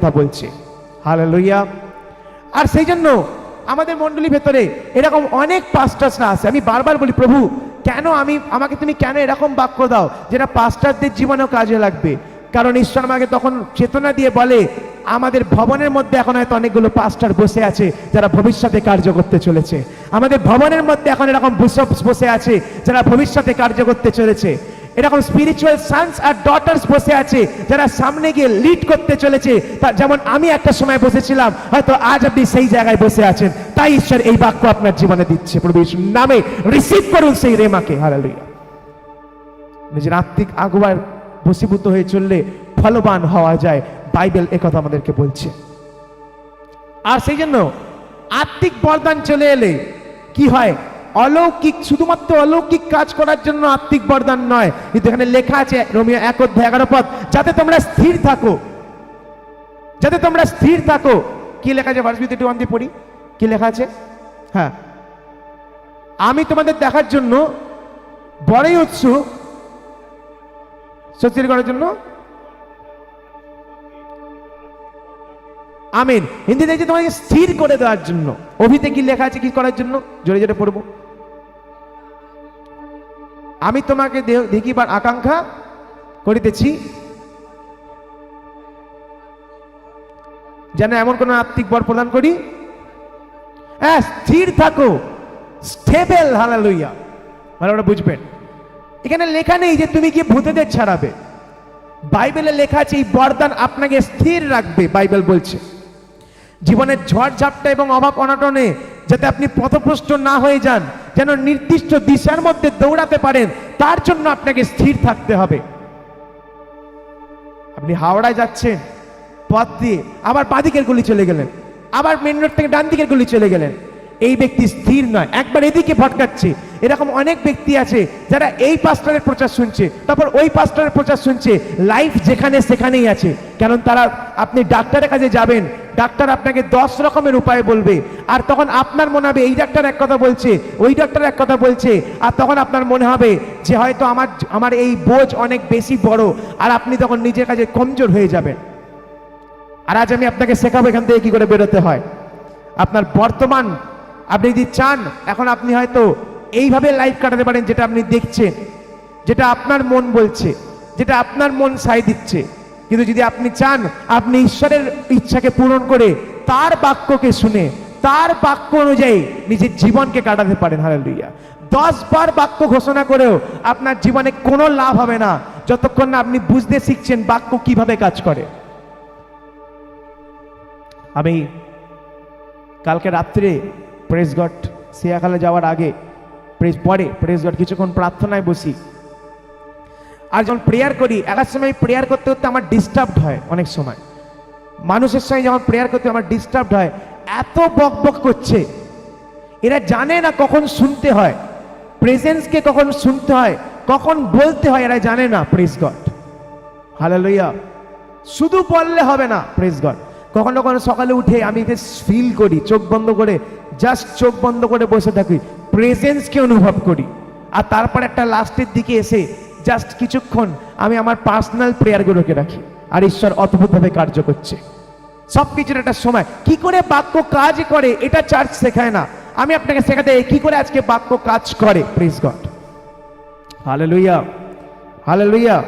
কথা বলছে। হালেলুয়া। আর সেই জন্য আমাদের মণ্ডলীর ভেতরে এরকম অনেক পাস্টার্সরা আছে। আমি বারবার বলি, প্রভু কেন আমাকে তুমি কেন এরকম বাক্য দাও যেটা পাস্টারদের জীবনেও কাজে লাগবে? কারণ ঈশ্বর আমাকে তখন চেতনা দিয়ে বলে, আমাদের ভবনের মধ্যে এখন হয়তো অনেকগুলো পাস্টার বসে আছে যারা ভবিষ্যতে কার্য করতে চলেছে। আমাদের ভবনের মধ্যে এখন এরকম বিশপস বসে আছে যারা ভবিষ্যতে কার্য করতে চলেছে। এরকম স্পিরিচুয়াল সানস আর ডটার্স বসে আছে যারা সামনে গিয়ে লিড করতে চলেছে। যেমন আমি একটা সময় বসেছিলাম, হয়তো আজ আপনি সেই জায়গায় বসে আছেন। তাই ঈশ্বর এই বাক্য আপনার জীবনে দিচ্ছে। প্রভু যিশুর নামে রিসিভ করুন সেই রেমাকে। হালেলুয়া। নিজের আত্মিক আগুয়ার বশীভূত হয়ে চললে ফলবান হওয়া যায়, বাইবেল একথা আমাদেরকে বলছে। আর সেই জন্য আত্মিক বরদান চলে এলে কি হয়? অলৌকিক, শুধুমাত্র অলৌকিক কাজ করার জন্য আত্মিক বরদান নয়, কিন্তু এখানে লেখা আছে রোমিও 1:11 যাতে তোমরা স্থির থাকো, যাতে তোমরা স্থির থাকো। কি লেখা আছে? ভার্স 21 দিয়ে পড়ি, কি লেখা আছে? হ্যাঁ, আমি তোমাদের দেখার জন্য বড়ই উৎসুক, সত্যি করার জন্য। আমিন। হিন্দিতে দেখছি তোমাকে স্থির করে দেওয়ার জন্য। অভিতে কি লেখা আছে? কি করার জন্য? জোরে জোরে পড়বো। আমি তোমাকে দেখিবার আকাঙ্ক্ষা করিতেছি, যেন এমন কোন আত্মিক বর প্রদান করি। হ্যাঁ, স্থির থাকো, স্টেবল। হালেলুয়া। ভালো বুঝবেন, এখানে লেখা নেই যে তুমি কি ভূতেদের ছাড়াবে। বাইবেলে লেখা আছে এই বরদান আপনাকে স্থির রাখবে। বাইবেল বলছে জীবনের ঝড় ঝাপটা এবং অভাব অনটনে যাতে আপনি পথভ্রষ্ট না হয়ে যান, যেন নির্দিষ্ট দিশার মধ্যে দৌড়াতে পারেন, তার জন্য আপনাকে স্থির থাকতে হবে। আপনি হাওড়ায় যাচ্ছেন, পথ দিয়ে আবার বাঁদিকের গলি চলে গেলেন, আবার মেন রোড থেকে ডান দিকের গলি চলে গেলেন। এই ব্যক্তি স্থির নয়, একবার এদিকে ভটকাচ্ছে। এরকম অনেক ব্যক্তি আছে যারা এই পাস্টারের প্রচার শুনছে, তারপর ওই পাস্টারের প্রচার শুনছে, লাইফ যেখানে সেখানেই আছে। কারণ তারা, আপনি ডাক্তারের কাছে যাবেন, ডাক্তার আপনাকে 10 রকমের উপায় বলবে, আর তখন আপনার মনে হবে এই ডাক্তার এক কথা বলছে, ওই ডাক্তার এক কথা বলছে, আর তখন আপনার মনে হবে যে হয়তো আমার এই বোঝ অনেক বেশি বড়, আর আপনি তখন নিজের কাছে কমজোর হয়ে যাবেন। আর আজ আমি আপনাকে শেখাবো এখান থেকে কি করে বেরোতে হয়। আপনার বর্তমান, আপনি যদি চান, এখন আপনি হয়তো এইভাবে লাইফ কাটাতে পারেন যেটা আপনি দেখছেন, যেটা আপনার মন বলছে, যেটা আপনার মন সায় দিচ্ছে। কিন্তু যদি আপনি চান, আপনি ঈশ্বরের ইচ্ছাকে পূরণ করে তার বাক্যকে শুনে, তার বাক্য অনুযায়ী নিজের জীবনকে কাটাতে পারেন। হালেলুয়া। 10 বার বাক্য ঘোষণা করেও আপনার জীবনে কোনো লাভ হবে না যতক্ষণ না আপনি বুঝতে শিখছেন বাক্য কিভাবে কাজ করে। আমি কালকে রাত্রে প্রেস গড সিয়াখালে যাওয়ার আগে প্রেস গড কিছুক্ষণ প্রার্থনায় বসি। আর যখন প্রেয়ার করি, এক সময় প্রেয়ার করতে করতে আমার ডিস্টার্বড হয়। অনেক সময় মানুষের সঙ্গে যখন প্রেয়ার করতে আমার ডিস্টার্বড হয়, এত বক বক করছে, এরা জানে না কখন শুনতে হয়, প্রেজেন্সকে কখন শুনতে হয়, কখন বলতে হয়, এরা জানে না। Press god. হালেলুয়া। শুধু বললে হবে না। Press god. কখনো কখনো সকালে উঠে আমি ফিল করি, চোখ বন্ধ করে, জাস্ট চোখ বন্ধ করে বসে থাকি, প্রেজেন্সকে অনুভব করি। আর তারপর একটা লাস্টের দিকে এসে জাস্ট কিছুক্ষণ আমি আমার পার্সোনাল প্রেয়ারগুলোকে রাখি, আর ঈশ্বর অদ্ভুতভাবে কার্য করছে। সবকিছুর একটা সময়। কি করে বাক্য কাজ করে এটা চার্চ শেখায় না, আমি আপনাকে শেখাতে কি করে আজকে বাক্য কাজ করে। Praise God. হালেলুয়া। হালেলুয়া।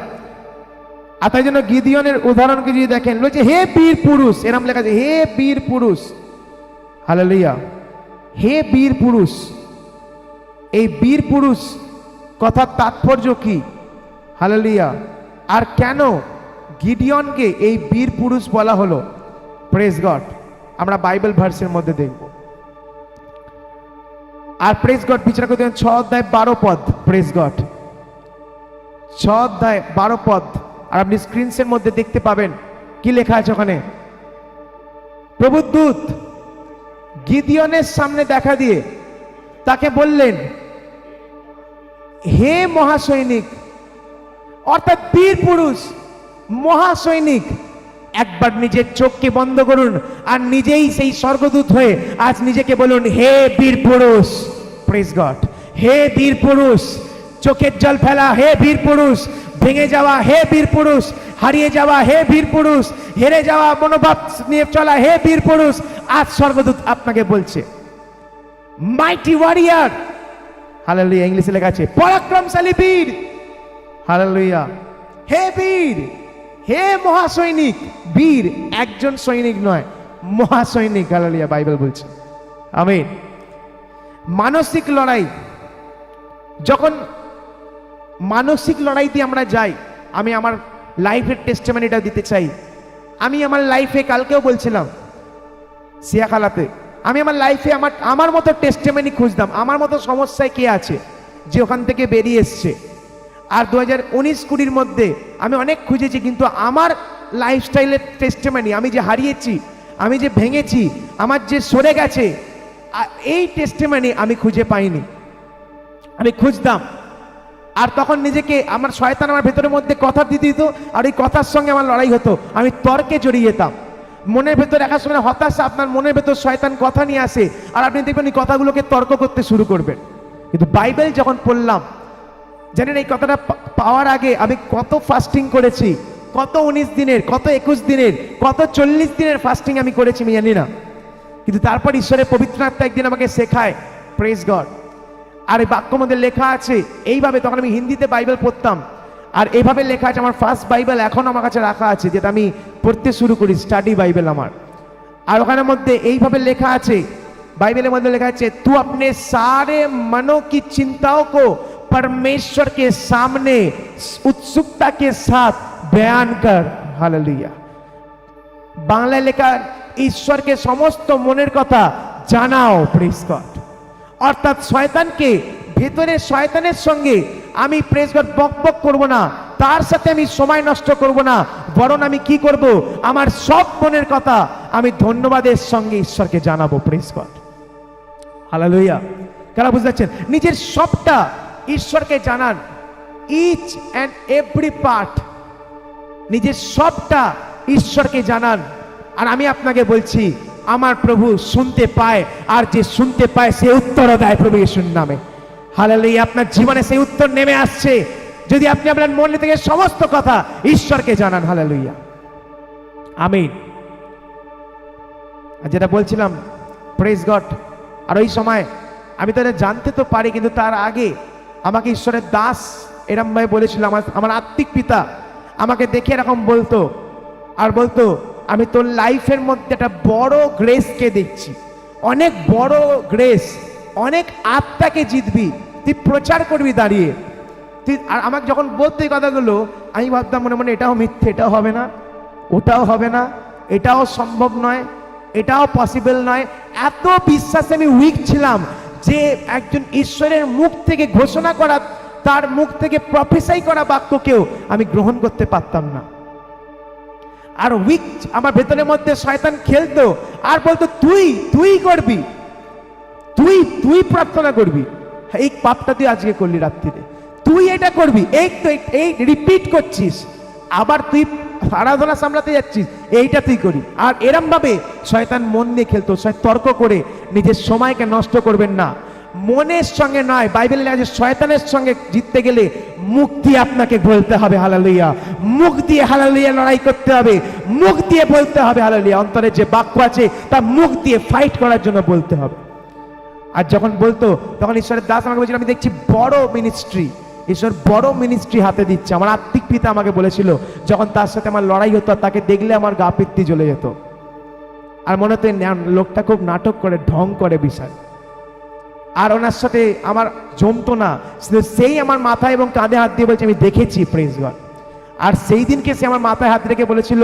আর তাই জন্য গিদিয়নের উদাহরণকে যদি দেখেন, বলছে হে বীর পুরুষ, এরকম লেখা আছে, হে বীর পুরুষ। হালেলুয়া। হে বীর পুরুষ। এই বীর পুরুষ কথার তাৎপর্য কি? হালেলুয়া। আর কেন গিডিয়নকে এই বীর পুরুষ বলা হলো? Praise God. আমরা বাইবেল ভার্সের মধ্যে দেখব। আর প্রেজ গড বিচার করতে 6:12 প্রেজ গড 6:12। আর আপনি স্ক্রিনসের মধ্যে দেখতে পাবেন কি লেখা আছে ওখানে। প্রভুর দূত গিদিয়নের সামনে দেখা দিয়ে তাকে বললেন, হে মহাসৈনিক, অর্থাৎ বীর পুরুষ, মহাসৈনিক। একবার নিজের চোখকে বন্ধ করুন আর নিজেই সেই স্বর্গদূত হয়ে আজ নিজেকে বলুন, হে বীর পুরুষ। Praise god. হে বীর পুরুষ। চোখের জল ফেলা হে বীর পুরুষ, ভেঙে যাওয়া হে বীর পুরুষ, হারিয়ে যাওয়া হে বীর পুরুষ, হেরে যাওয়া মনোভাব নিয়ে চলা হে বীর পুরুষ, আজ স্বর্গদূত আপনাকে বলছে মাইটি ওয়ারিয়ার, হালেলুয়া। ইংলিশে লেখা আছে পরাক্রমশালী বীর, হালেলুয়া। হে বীর, হে মহাসৈনিক, বীর একজন সৈনিক নয়, মহাসৈনিক, হালেলুয়া, বাইবেল বলছে। আমিন। মানসিক লড়াই, যখন মানসিক লড়াইতে আমরা যাই, আমি আমার লাইফের টেস্টিমনিটা দিতে চাই। আমি আমার লাইফে কালকেও বলছিলাম সিয়াখালাতে, আমি আমার লাইফে আমার মতো টেস্টিমনি খুঁজতাম, আমার মতো সমস্যায় কে আছে যে ওখান থেকে বেরিয়ে এসছে। আর 2019-20 মধ্যে আমি অনেক খুঁজেছি, কিন্তু আমার লাইফস্টাইলের টেস্টিমনি, আমি যে হারিয়েছি, আমি যে ভেঙেছি, আমার যে সরে গেছে, এই টেস্টিমনি আমি খুঁজে পাইনি। আমি খুঁজতাম, আর তখন নিজেকে আমার শয়তান আমার ভেতরের মধ্যে কথা দিয়ে দিত, আর এই কথার সঙ্গে আমার লড়াই হতো, আমি তর্কে জড়িয়ে যেতাম। মনের ভেতর একা সময় হতাশা, আপনার মনের ভেতর শয়তান কথা নিয়ে আসে, আর আপনি দেখবেন এই কথাগুলোকে তর্ক করতে শুরু করবেন। কিন্তু বাইবেল যখন পড়লাম, জানেন এই কথাটা পাওয়ার আগে আমি কত ফাস্টিং করেছি, কত 19 দিনের, কত 21 দিনের, কত 40 দিনের ফাস্টিং আমি করেছি আমি জানি না। কিন্তু তারপর ঈশ্বরের পবিত্র আত্মা একদিন আমাকে শেখায়, প্রেজ গড। আর এই বাক্য মধ্যে লেখা আছে এইভাবে, তখন আমি হিন্দিতে বাইবেল পড়তাম, আর এইভাবে লেখা আছে, আমার ফার্স্ট বাইবেল এখন আমার কাছে রাখা আছে, যেটা আমি পড়তে শুরু করি, স্টাডি বাইবেল আমার। আর ওখানের মধ্যে এইভাবে লেখা আছে, বাইবেলের মধ্যে লেখা আছে, তু अपने सारे मनों की चिंताओं को परमेश्वर के सामने उत्सुकता के साथ बयान कर, हालेलुया। বাংলায় লেখা, ঈশ্বরকে সমস্ত মনের কথা জানাও, প্রেজ গড। অর্থাৎ শয়তানকে, ভেতরে শয়তানের সঙ্গে আমি প্রেজ গড বকবক করব না, তার সাথে আমি সময় নষ্ট করব না, বরং আমি কি করব, আমার সব মনের কথা আমি ধন্যবাদের সঙ্গে ঈশ্বরকে জানাবো, প্রেজ গড, হালেলুয়া। কারা বুঝতে পারছেন? নিজের সবটা ঈশ্বরকে জানান, ইচ অ্যান্ড এভরি পার্ট, নিজের সবটা ঈশ্বরকে জানান। আর আমি আপনাকে বলছি, আমার প্রভু শুনতে পায়, আর যে শুনতে পায় সে উত্তরও দেয় প্রভু যিশুর নামে, হালেলুয়া। আপনার জীবনে সেই উত্তর নেমে আসছে যদি আপনি আপনার মনে থেকে সমস্ত কথা ঈশ্বরকে জানান, হালেলুয়া, আমিন। আর যেটা বলছিলাম, প্রেজ গড। আর ওই সময় আমি তাদের জানতে তো পারি, কিন্তু তার আগে আমাকে ঈশ্বরের দাস এরম ভাবে বলেছিল, আমার আত্মিক পিতা আমাকে দেখে এরকম বলতো, আর বলতো, আমি তোর লাইফের মধ্যে একটা বড় গ্রেসকে দেখছি, অনেক বড় গ্রেস, অনেক আত্মাকে জিতবি, তুই প্রচার করবি দাঁড়িয়ে তুই। আর আমাকে যখন বলতো এই কথাগুলো, আমি ভাবতাম মনে মনে, এটাও মিথ্যে, এটাও হবে না, ওটাও হবে না, এটাও সম্ভব নয়, এটাও পসিবল নয়। এত বিশ্বাসে আমি উইক ছিলাম যে একজন ঈশ্বরের মুখ থেকে ঘোষণা করা, তার মুখ থেকে প্রফেসাই করা বাক্যকেও আমি গ্রহণ করতে পারতাম না। আর উইক আমার ভেতরের মধ্যে শয়তান খেলতো, আর বলতো, তুই করবি, তুই প্রার্থনা করবি, এই পাপটা তুই আজকে করলি রাত্রিরে, তুই এটা করবি, এই রিপিট করছিস, আবার তুই আরাধনা সামলাতে যাচ্ছিস, এইটা তুই করি। আর এরম ভাবে শয়তান মন নিয়ে খেলতো, তর্ক করে নিজের সময়কে নষ্ট করবেন না, মনের সঙ্গে নয়। বাইবেলে আছে, শয়তানের সঙ্গে জিততে গেলে মুখ দিয়ে আপনাকে বলতে হবে, হালেলুয়া, মুখ দিয়ে হালেলুয়া লড়াই করতে হবে, মুখ দিয়ে বলতে হবে, হালেলুয়া। অন্তরে যে বাক্য আছে তা মুখ দিয়ে ফাইট করার জন্য বলতে হবে। আর যখন বলতো, তখন ঈশ্বরের দাস আমাকে বলছিল, আমি দেখছি বড় মিনিস্ট্রি, ঈশ্বর বড় মিনিস্ট্রি হাতে দিচ্ছে। আমার আত্মিক পিতা আমাকে বলেছিল, যখন তার সাথে আমার লড়াই হতো, তাকে দেখলে আমার গা পিত্তি জ্বলে যেত, আর মনে হতো লোকটা খুব নাটক করে, ঢং করে বিশাল, আর ওনার সাথে আমার জমতো না। সেই আমার মাথায় এবং কাঁধে হাত দিয়ে বলছে, আমি দেখেছি, প্রেজ গড। আর সেই দিনকে সে আমার মাথায় হাত রেখে বলেছিল,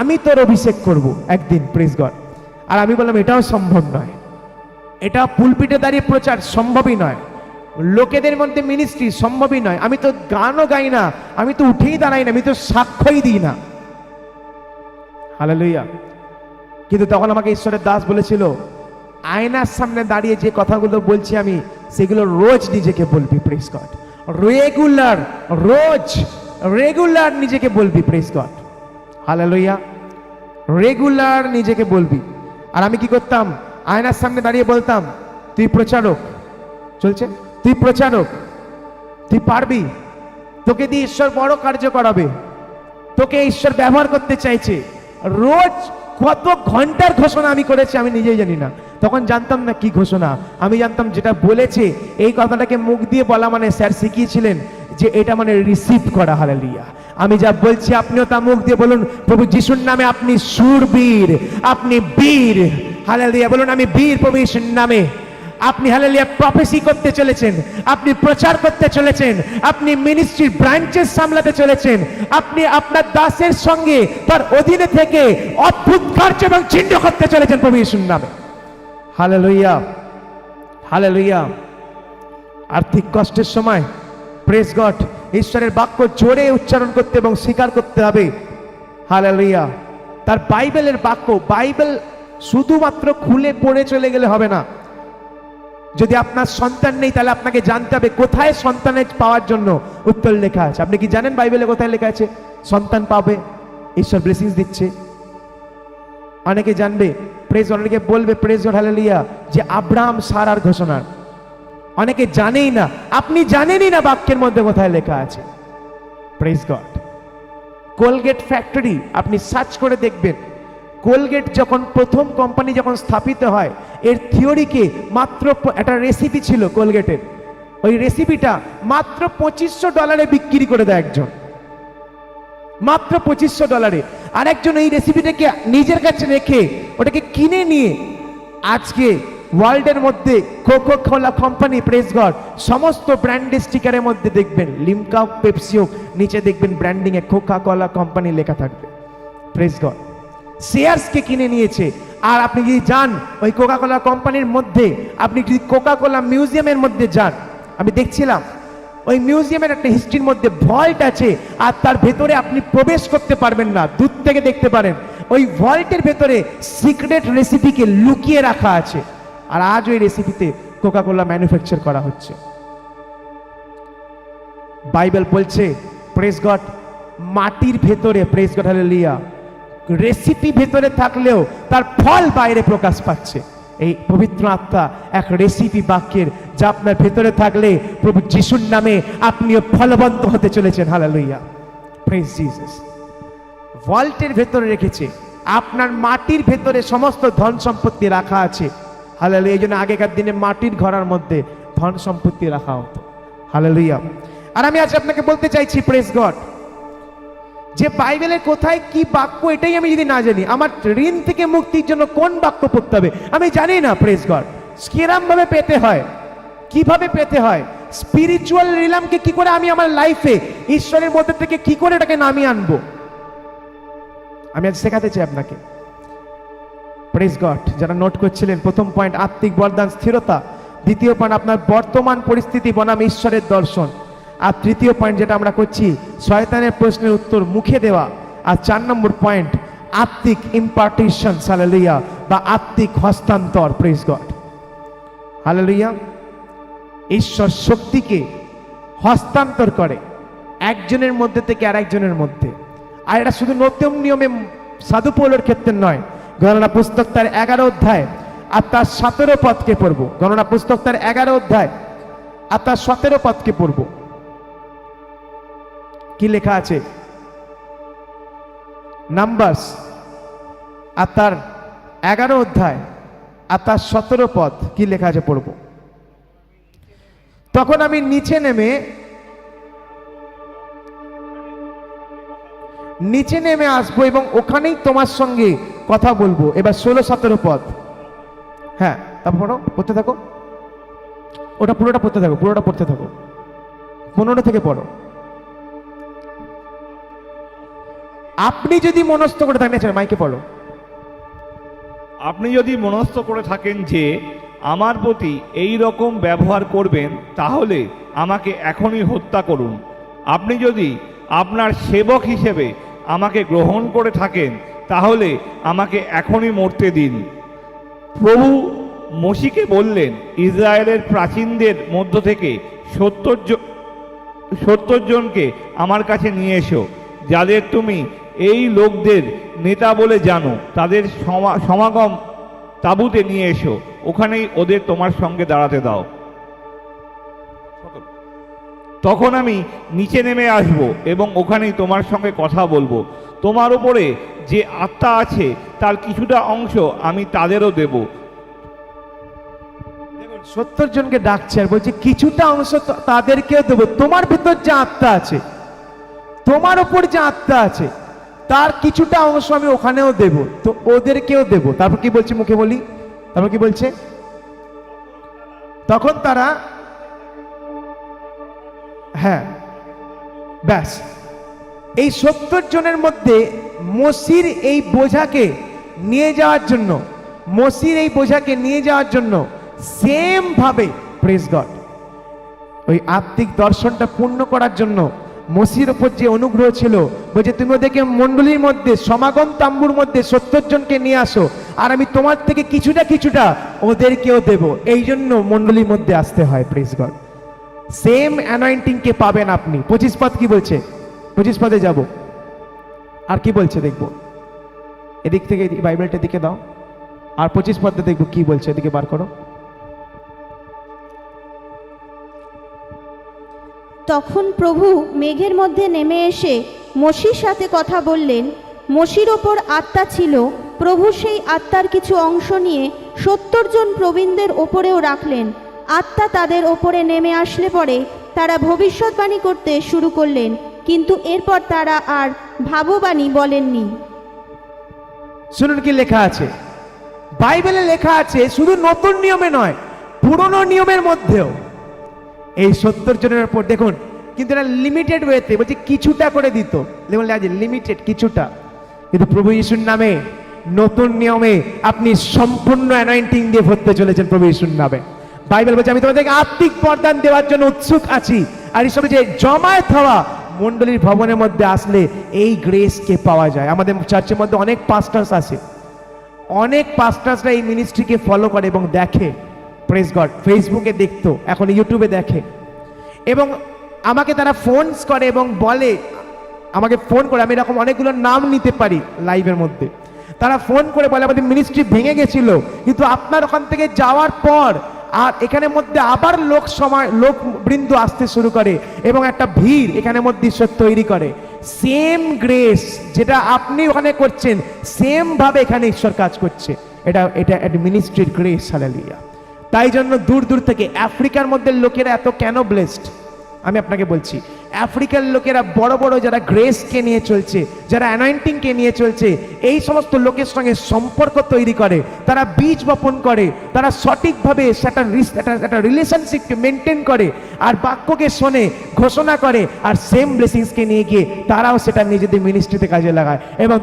আমি তোর অভিষেক করব একদিন, প্রেজ গড। আর আমি বললাম, এটাও সম্ভব নয়, এটা পুলপিটে দাঁড়িয়ে প্রচার সম্ভবই নয়, লোকেদের মধ্যে মিনিস্ট্রি সম্ভবই নয়, আমি তো গানও গাই না, আমি তো উঠেই দাঁড়াই না, আমি তো সাক্ষ্যই দিই না, হালেলুয়া। কিন্তু তখন আমাকে ঈশ্বরের দাস বলেছিল, আয়নার সামনে দাঁড়িয়ে যে কথাগুলো বলছি আমি, সেগুলো রোজ নিজেকে বলবি, প্রেজ গড, রেগুলার নিজেকে বলবি, প্রেজ গড, হালেলুয়া, রেগুলার নিজেকে বলবি। আর আমি কি করতাম, আয়নার সামনে দাঁড়িয়ে বলতাম, তুই প্রচারক, চলছে, তুই প্রচারক, তুই পারবি, তোকে দিয়ে ঈশ্বর বড় কার্য করাবে, তোকে ঈশ্বর ব্যবহার করতে চাইছে। রোজ কত ঘন্টার ঘোষণা আমি করেছি আমি নিজেই জানি না। তখন জানতাম না কি ঘোষণা, আমি জানতাম যেটা বলেছে এই কথাটাকে মুখ দিয়ে বলা মানে স্যার শিখিয়েছিলেন যে এটা মানে রিসিভ করা। হালেলুয়া। আমি যা বলছি আপনিও তা মুখ দিয়ে বলুন, প্রভু যিশুর নামে আপনি শূরবীর, আপনি বীর। হালেলুয়া বলুন, আমি বীর প্রভু যিশুর নামে। আপনি হালেলুয়া প্রফেসি করতে চলেছেন, আপনি প্রচার করতে চলেছেন, আপনি মিনিস্ট্রির ব্রাঞ্চেস সামলাতে চলেছেন, আপনি আপনার দাসের সঙ্গে তার অধীনে থেকে অদ্ভুত কার্য এবং চিহ্ন করতে চলেছেন প্রভু যিশুর নামে। Hallelujah, hallelujah. আর্থিক কষ্টের সময় প্রেজ গড ঈশ্বরের বাক্য জোরে উচ্চারণ করতে এবং স্বীকার করতে হবে। হালেলুয়া। তার বাইবেলের বাক্য, বাইবেল শুধুমাত্র খুলে পড়ে চলে গেলে হবে না। যদি আপনার সন্তান নেই তাহলে আপনাকে জানতে হবে কোথায় সন্তানের পাওয়ার জন্য উত্তর লেখা আছে। আপনি কি জানেন বাইবেলে কোথায় লেখা আছে সন্তান পাবে, ঈশ্বর ব্লেসিংস দিচ্ছে? অনেকে জানবে, প্রেজ, অনেকে বলবে প্রেজ গড হালেলুয়া যে আব্রাহাম সারার ঘোষণা। অনেকে জানেই না, আপনি জানেনই না বাক্যের মধ্যে কোথায় লেখা আছে। Praise God. কোলগেট ফ্যাক্টরি আপনি সার্চ করে দেখবেন, কোলগেট যখন প্রথম কোম্পানি যখন স্থাপিত হয়, এর থিওরিকে মাত্র একটা রেসিপি ছিল কোলগেটের, ওই রেসিপিটা মাত্র $2500 বিক্রি করে দেয় একজন, মাত্র $2500। আর একজন এই রেসিপিটাকে নিজের কাছে রেখে ওটাকে কিনে নিয়ে আজকে ওয়ার্ল্ডের মধ্যে Coca Cola company, praise god, সমস্ত ব্র্যান্ডের স্টিকারের মধ্যে দেখবেন লিমকা, পেপসিও, নিচে দেখবেন ব্র্যান্ডিং এ কোকা কোলা কোম্পানি লেখা থাকবে। Praise god. শেয়ার্সকে কিনে নিয়েছে। আর আপনি যদি যান ওই কোকা কোলা কোম্পানির মধ্যে, আপনি যদি কোকা কোলা মিউজিয়ামের মধ্যে যান, আমি দেখছিলাম ওই মিউজিয়ামের একটা হিস্ট্রির মধ্যে ভল্ট আছে, আর তার ভেতরে আপনি প্রবেশ করতে পারবেন না, দূর থেকে দেখতে পারেন। ওই ভল্টের ভেতরে সিক্রেট রেসিপিকে লুকিয়ে রাখা আছে, আর আজ ওই রেসিপিতে কোকা কোলা ম্যানুফ্যাকচার করা হচ্ছে। বাইবেল বলছে প্রেজ গড, মাটির ভেতরে, প্রেজ গড হালেলুয়া, রেসিপি ভেতরে থাকলেও তার ফল বাইরে প্রকাশ পাচ্ছে। এই পবিত্র আত্মা এক রেসিপি বাক্যের, যা আপনার ভেতরে থাকলে প্রভু যিশুর নামে আপনিও ফলবন্ত হতে চলেছেন। Hallelujah, praise Jesus. ভল্টের ভেতরে রেখেছে, আপনার মাটির ভেতরে সমস্ত ধন সম্পত্তি রাখা আছে। হালেলুয়া। এই জন্য আগেকার দিনে মাটির ঘরার মধ্যে ধন সম্পত্তি রাখা হতো। হালেলুয়া। আর আমি আজ আপনাকে বলতে চাইছি প্রেজ গড, যে বাইবেলের কোথায় কি বাক্য এটাই আমি যদি না জানি, আমার ঋণ থেকে মুক্তির জন্য কোন বাক্য পড়তে হবে আমি জানি না। Praise God. কিরম ভাবে পেতে হয়, কিভাবে পেতে হয়, স্পিরিচুয়াল রিলামকে কি করে আমি আমার লাইফে ঈশ্বরের মধ্যে থেকে কি করে এটাকে নামিয়ে আনবো, আমি আজ শেখাতে চাই আপনাকে। Praise god. যারা নোট করছিলেন, প্রথম পয়েন্ট আত্মিক বরদান স্থিরতা, দ্বিতীয় পয়েন্ট আপনার বর্তমান পরিস্থিতি বনাম ঈশ্বরের দর্শন, আর তৃতীয় পয়েন্ট যেটা আমরা করছি শয়তানের প্রশ্নের উত্তর মুখে দেওয়া, আর 4 নম্বর পয়েন্ট আত্মিক ইম্পার্টিশন, হালেলুয়া, বা আত্মিক হস্তান্তর। Praise God. হালেলুয়া। ঈশ্বর শক্তিকে হস্তান্তর করে একজনের মধ্যে থেকে আরেকজনের মধ্যে। আর এটা শুধু নতুন নিয়মে সাধু পৌলের ক্ষেত্রে নয়, গণনা পুস্তক তার 11 অধ্যায় আর তার 17 পদকে পড়ব। গণনা পুস্তক তার 11 অধ্যায় আর তার 17 পদকে পড়ব। কি লেখা আছে? নাম্বারস আর তার 11 অধ্যায় আর তার 17 পদ কি লেখা আছে পড়ব। তখন আমি নিচে নেমে আসবো এবং ওখানেই তোমার সঙ্গে কথা বলবো। এবার 16-17 পদ। হ্যাঁ, তারপর পড়তে থাকো, ওটা পুরোটা পড়তে থাকো, পুরোটা পড়তে থাকো, 15 থেকে পড়ো। আপনি যদি মনস্থ করে থাকেন, মাইকে পড়ো। আপনি যদি মনস্থ করে থাকেন যে আমার প্রতি এই রকম ব্যবহার করবেন, তাহলে আমাকে এখনই হত্যা করুন। আপনি যদি আপনার সেবক হিসেবে আমাকে গ্রহণ করে থাকেন, তাহলে আমাকে এখনই মরতে দিন। প্রভু মোশিকে বললেন, ইসরায়েলের প্রাচীনদের মধ্য থেকে 70 জনকে আমার কাছে নিয়ে এসো, যাদের তুমি এই লোকদের নেতা বলে জানো। তাদের সমাগম তাঁবুতে নিয়ে এসো, ওখানেই ওদের তোমার সঙ্গে দাঁড়াতে দাও। তখন আমি নিচে নেমে আসব এবং ওখানেই তোমার সঙ্গে কথা বলবো। তোমার উপরে যে আত্মা আছে তার কিছুটা অংশ আমি তাদেরও দেব। 70 জনকে ডাকছে আর বলছে কিছুটা অংশ তাদেরকেও দেবো। তোমার ভিতর যে আত্মা আছে, তোমার উপর যে আত্মা আছে, তার কিছুটা অংশ আমি ওখানেও দেব, তো ওদেরকেও দেব। তারপর কি বলছে, মুখে বলি, তারপর কি বলছে, তখন তারা, হ্যাঁ ব্যাস, এই 70 জনের মধ্যে মসির এই বোঝাকে নিয়ে যাওয়ার জন্য, মসির এই বোঝাকে নিয়ে যাওয়ার জন্য সেম ভাবে, প্রেজ গড, ওই আত্মিক দর্শনটা পূর্ণ করার জন্য মসির ওপর যে অনুগ্রহ ছিল, বলছে তুমি ওদেরকে মণ্ডলীর মধ্যে, সমাগম তাম্বুর মধ্যে 70 জনকে নিয়ে আসো, আর আমি তোমার থেকে কিছুটা কিছুটা ওদেরকেও দেব। এই জন্য মণ্ডলীর মধ্যে আসতে হয়, প্রেজ গড। সেম অ্যানয়েন্টিং কে পাবেন আপনি। 25 পদ কি বলছে, 25 পদে যাব, আর কি বলছে দেখবো, এদিক থেকে বাইবেলটা দিকে দাও, আর 25 পদে দেখবো কি বলছে, এদিকে বার করো। তখন প্রভু মেঘের মধ্যে নেমে এসে মসির সাথে কথা বললেন। মসির ওপর আত্মা ছিল, প্রভু সেই আত্মার কিছু অংশ নিয়ে 70 জন প্রবীণদের ওপরেও রাখলেন। আত্মা তাদের ওপরে নেমে আসলে পরে তারা ভবিষ্যৎবাণী করতে শুরু করলেন, কিন্তু এরপর তারা আর ভাববাণী বলেননি। শুনুন কি লেখা আছে, বাইবেলে লেখা আছে, শুধু নতুন নিয়মে নয়, পুরনো নিয়মের মধ্যেও এই 70 জনের উপর দেখুন, কিন্তু এটা লিমিটেড ওয়েতে, বলছে কিছুটা করে দিত, যেমন লিমিটেড কিছুটা, কিন্তু প্রভু যিশুর নামে নতুন নিয়মে আপনি সম্পূর্ণ অ্যানয়েন্টিং দিয়ে ভরতে চলেছেন প্রভু যিশুর নামে। বাইবেল বলছে আমি তোমাদেরকে আত্মিক বরদান দেওয়ার জন্য উৎসুক আছি, আর এইসব যে জমায়েত হওয়া মণ্ডলীর ভবনের মধ্যে আসলে এই গ্রেসকে পাওয়া যায়। আমাদের চার্চের মধ্যে অনেক পাস্টার্স আছে, অনেক পাস্টার্সরা এই মিনিস্ট্রিকে ফলো করে এবং দেখে, প্রেজ গড, ফেসবুকে দেখতো, এখন ইউটিউবে দেখে, এবং আমাকে তারা ফোনস করে এবং বলে, আমাকে ফোন করে, আমি এরকম অনেকগুলো নাম নিতে পারি লাইভের মধ্যে, তারা ফোন করে বলে আমাদের মিনিস্ট্রি ভেঙে গেছিল, কিন্তু আপনার ওখান থেকে যাওয়ার পর আর এখানের মধ্যে আবার লোকবৃন্দ আসতে শুরু করে এবং একটা ভিড় এখানের মধ্যে ঈশ্বর তৈরি করে। সেম গ্রেস যেটা আপনি ওখানে করছেন, সেম ভাবে এখানে ঈশ্বর কাজ করছে। এটা একটা মিনিস্ট্রির গ্রেস, হালেলুয়া। তাই জন্য দূর দূর থেকে আফ্রিকার মধ্যে লোকেরা এত কেন ব্লেসড, আমি আপনাকে বলছি, আফ্রিকার লোকেরা বড় বড় যারা গ্রেসকে নিয়ে চলছে, যারা অ্যানয়েন্টিংকে নিয়ে চলছে, এই সমস্ত লোকের সঙ্গে সম্পর্ক তৈরি করে, তারা বীজ বপন করে, তারা সঠিকভাবে একটা রিলেশনশিপকে মেনটেন করে, আর বাক্যকে শোনে, ঘোষণা করে, আর সেম ব্লেসিংসকে নিয়ে গিয়ে তারাও সেটা নিজেদের মিনিস্ট্রিতে কাজে লাগায়, এবং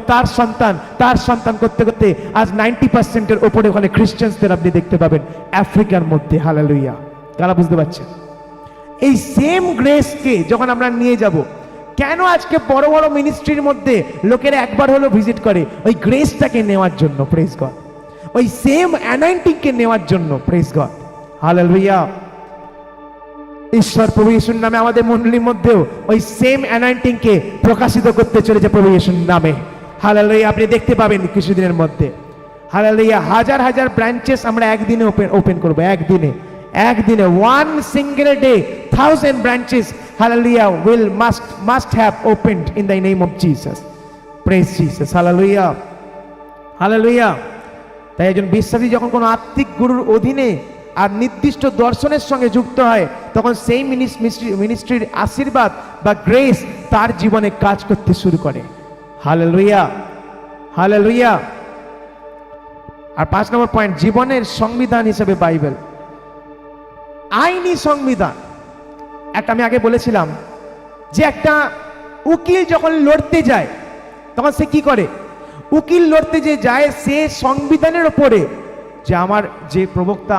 তার সন্তান করতে করতে আজ 90%-এর ওপরে ওখানে খ্রিস্টানদের আপনি দেখতে পাবেন আফ্রিকার মধ্যে, হালেলুয়া। কারা বুঝতে পারছেন? এই সেম গ্রেসকে যখন আমরা নিয়ে যাব, কেন আজকে বড় বড় মিনিস্ট্রির মধ্যে লোকেরা একবার হলো ভিজিট করে, ওই গ্রেসটাকে নেওয়ার জন্য, প্রেজ গড, ওই সেম অ্যানয়েন্টিংকে নেওয়ার জন্য, প্রেজ গড, হালেলুয়া। ঈশ্বর প্রভু যিশুর নামে আমাদের মণ্ডলীর মধ্যেও ওই সেম অ্যানয়েন্টিংকে প্রকাশিত করতে চলেছে প্রভু যিশুর নামে, হালেলুয়া। আপনি দেখতে পাবেন কিছুদিনের মধ্যে, হালেলুয়া, হাজার হাজার ব্রাঞ্চেস আমরা একদিনে ওপেন করবো, একদিনে 1 single day 1000 branches, hallelujah, must have opened in the name of Jesus. Praise Jesus, hallelujah, hallelujah. তাই একজন বিশ্বাসী যখন কোনো আত্মিক গুরুর অধীনে আর নির্দিষ্ট দর্শনের সঙ্গে যুক্ত হয়, তখন সেই মিনিস্ট্রির আশীর্বাদ বা গ্রেস তার জীবনে কাজ করতে শুরু করে, হালেলুয়া, হালেলুয়া। আর 5 নম্বর পয়েন্ট, জীবনের সংবিধান হিসেবে বাইবেল, আইনি সংবিধান। একটা আমি আগে বলেছিলাম যে একটা উকিল যখন লড়তে যায়, তখন সে কি করে, উকিল লড়তে যে যায়, সে সংবিধানের ওপরে যে আমার যে প্রবক্তা,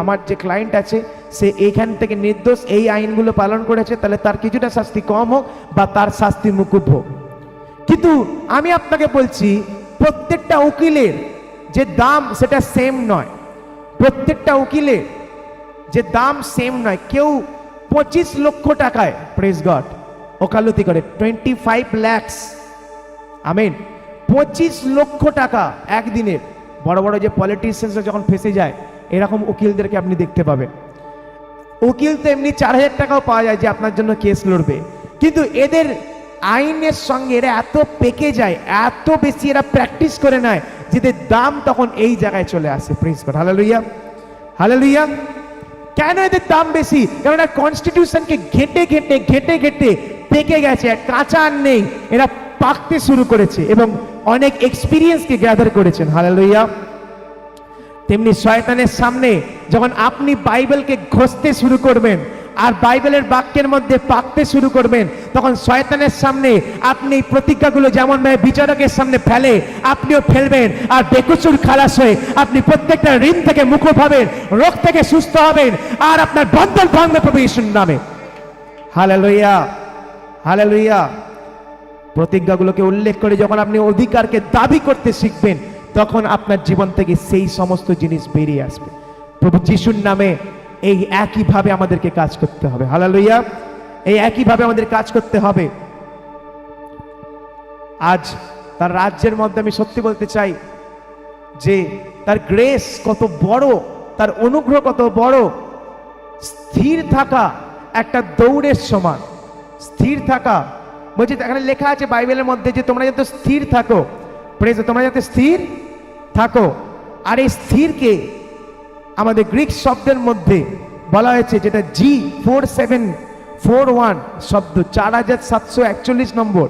আমার যে ক্লায়েন্ট আছে, সে এইখান থেকে নির্দোষ, এই আইনগুলো পালন করেছে, তাহলে তার কিছুটা শাস্তি কম হোক বা তার শাস্তি মুকুব হোক। কিন্তু আমি আপনাকে বলছি, প্রত্যেকটা উকিলের যে দাম সেটা সেম নয়, প্রত্যেকটা উকিলের যে দাম সেম নয়। কেউ 25 লক্ষ টাকায়, প্রেজ গড, ওকালতি করে, 25 lakhs, আমেন, 25 লক্ষ টাকা একদিনের। বড় বড় যে পলিটিশিয়ানরা যখন ফেসে যায়, এরকম উকিলদেরকে আপনি দেখতে পাবেন। উকিল তো এমনি 4,000 টাকাও পাওয়া যায় যে আপনার জন্য কেস লড়বে, কিন্তু এদের আইনের সঙ্গে এরা এত পেকে যায়, এত বেশি এরা প্র্যাকটিস করে নেয়, যেদের দাম তখন এই জায়গায় চলে আসে। Praise God, hallelujah, hallelujah. কেন এদের দাম বেশি? কারণ এরা কনস্টিটিউশনকে ঘেটে ঘেটে ঘেটে ঘেটে পেকে গেছে, কাঁচা আর নেই, এরা পাকতে শুরু করেছে এবং অনেক এক্সপিরিয়েন্সকে গ্যাদার করেছেন। হালেলুয়া। তেমনি শয়তানের সামনে যখন আপনি বাইবেলকে ঘষতে শুরু করবেন আর বাইবেলের বাক্যের মধ্যে পাকতে শুরু করবেন, তখন শয়তানের সামনে আপনি প্রতিজ্ঞাগুলো যেমন ভাবে বিচারকের সামনে ফেলে আপনিও ফেলবেন, আর বেকসুর খালাস হয়ে আপনি প্রত্যেকটা ঋণ থেকে মুক্ত হবেন, রোগ থেকে সুস্থ হবেন, আর আপনার বন্ধন ভাঙবে প্রভু যিশুর নামে। Hallelujah, hallelujah. প্রতিজ্ঞাগুলোকে উল্লেখ করে যখন আপনি অধিকারকে দাবি করতে শিখবেন, তখন আপনার জীবন থেকে সেই সমস্ত জিনিস বেরিয়ে আসবে। প্রভু যিশুর নামে এই একইভাবে আমাদেরকে কাজ করতে হবে। হালেলুয়া, এই একইভাবে আমাদের কাজ করতে হবে। আজ তার রাজ্যের মধ্যে আমি সত্যি বলতে চাই যে তার গ্রেস কত বড়, তার অনুগ্রহ কত বড়। স্থির থাকা একটা দৌড়ের সমান। স্থির থাকা বলছি, এখানে লেখা আছে বাইবেলের মধ্যে যে তোমরা যাতে স্থির থাকো। প্রেজ, তোমরা যাতে স্থির থাকো। আর এই স্থিরকে আমাদের গ্রিক শব্দের মধ্যে বলা হয়েছে, যেটা G4741 শব্দ, 4741 নম্বর,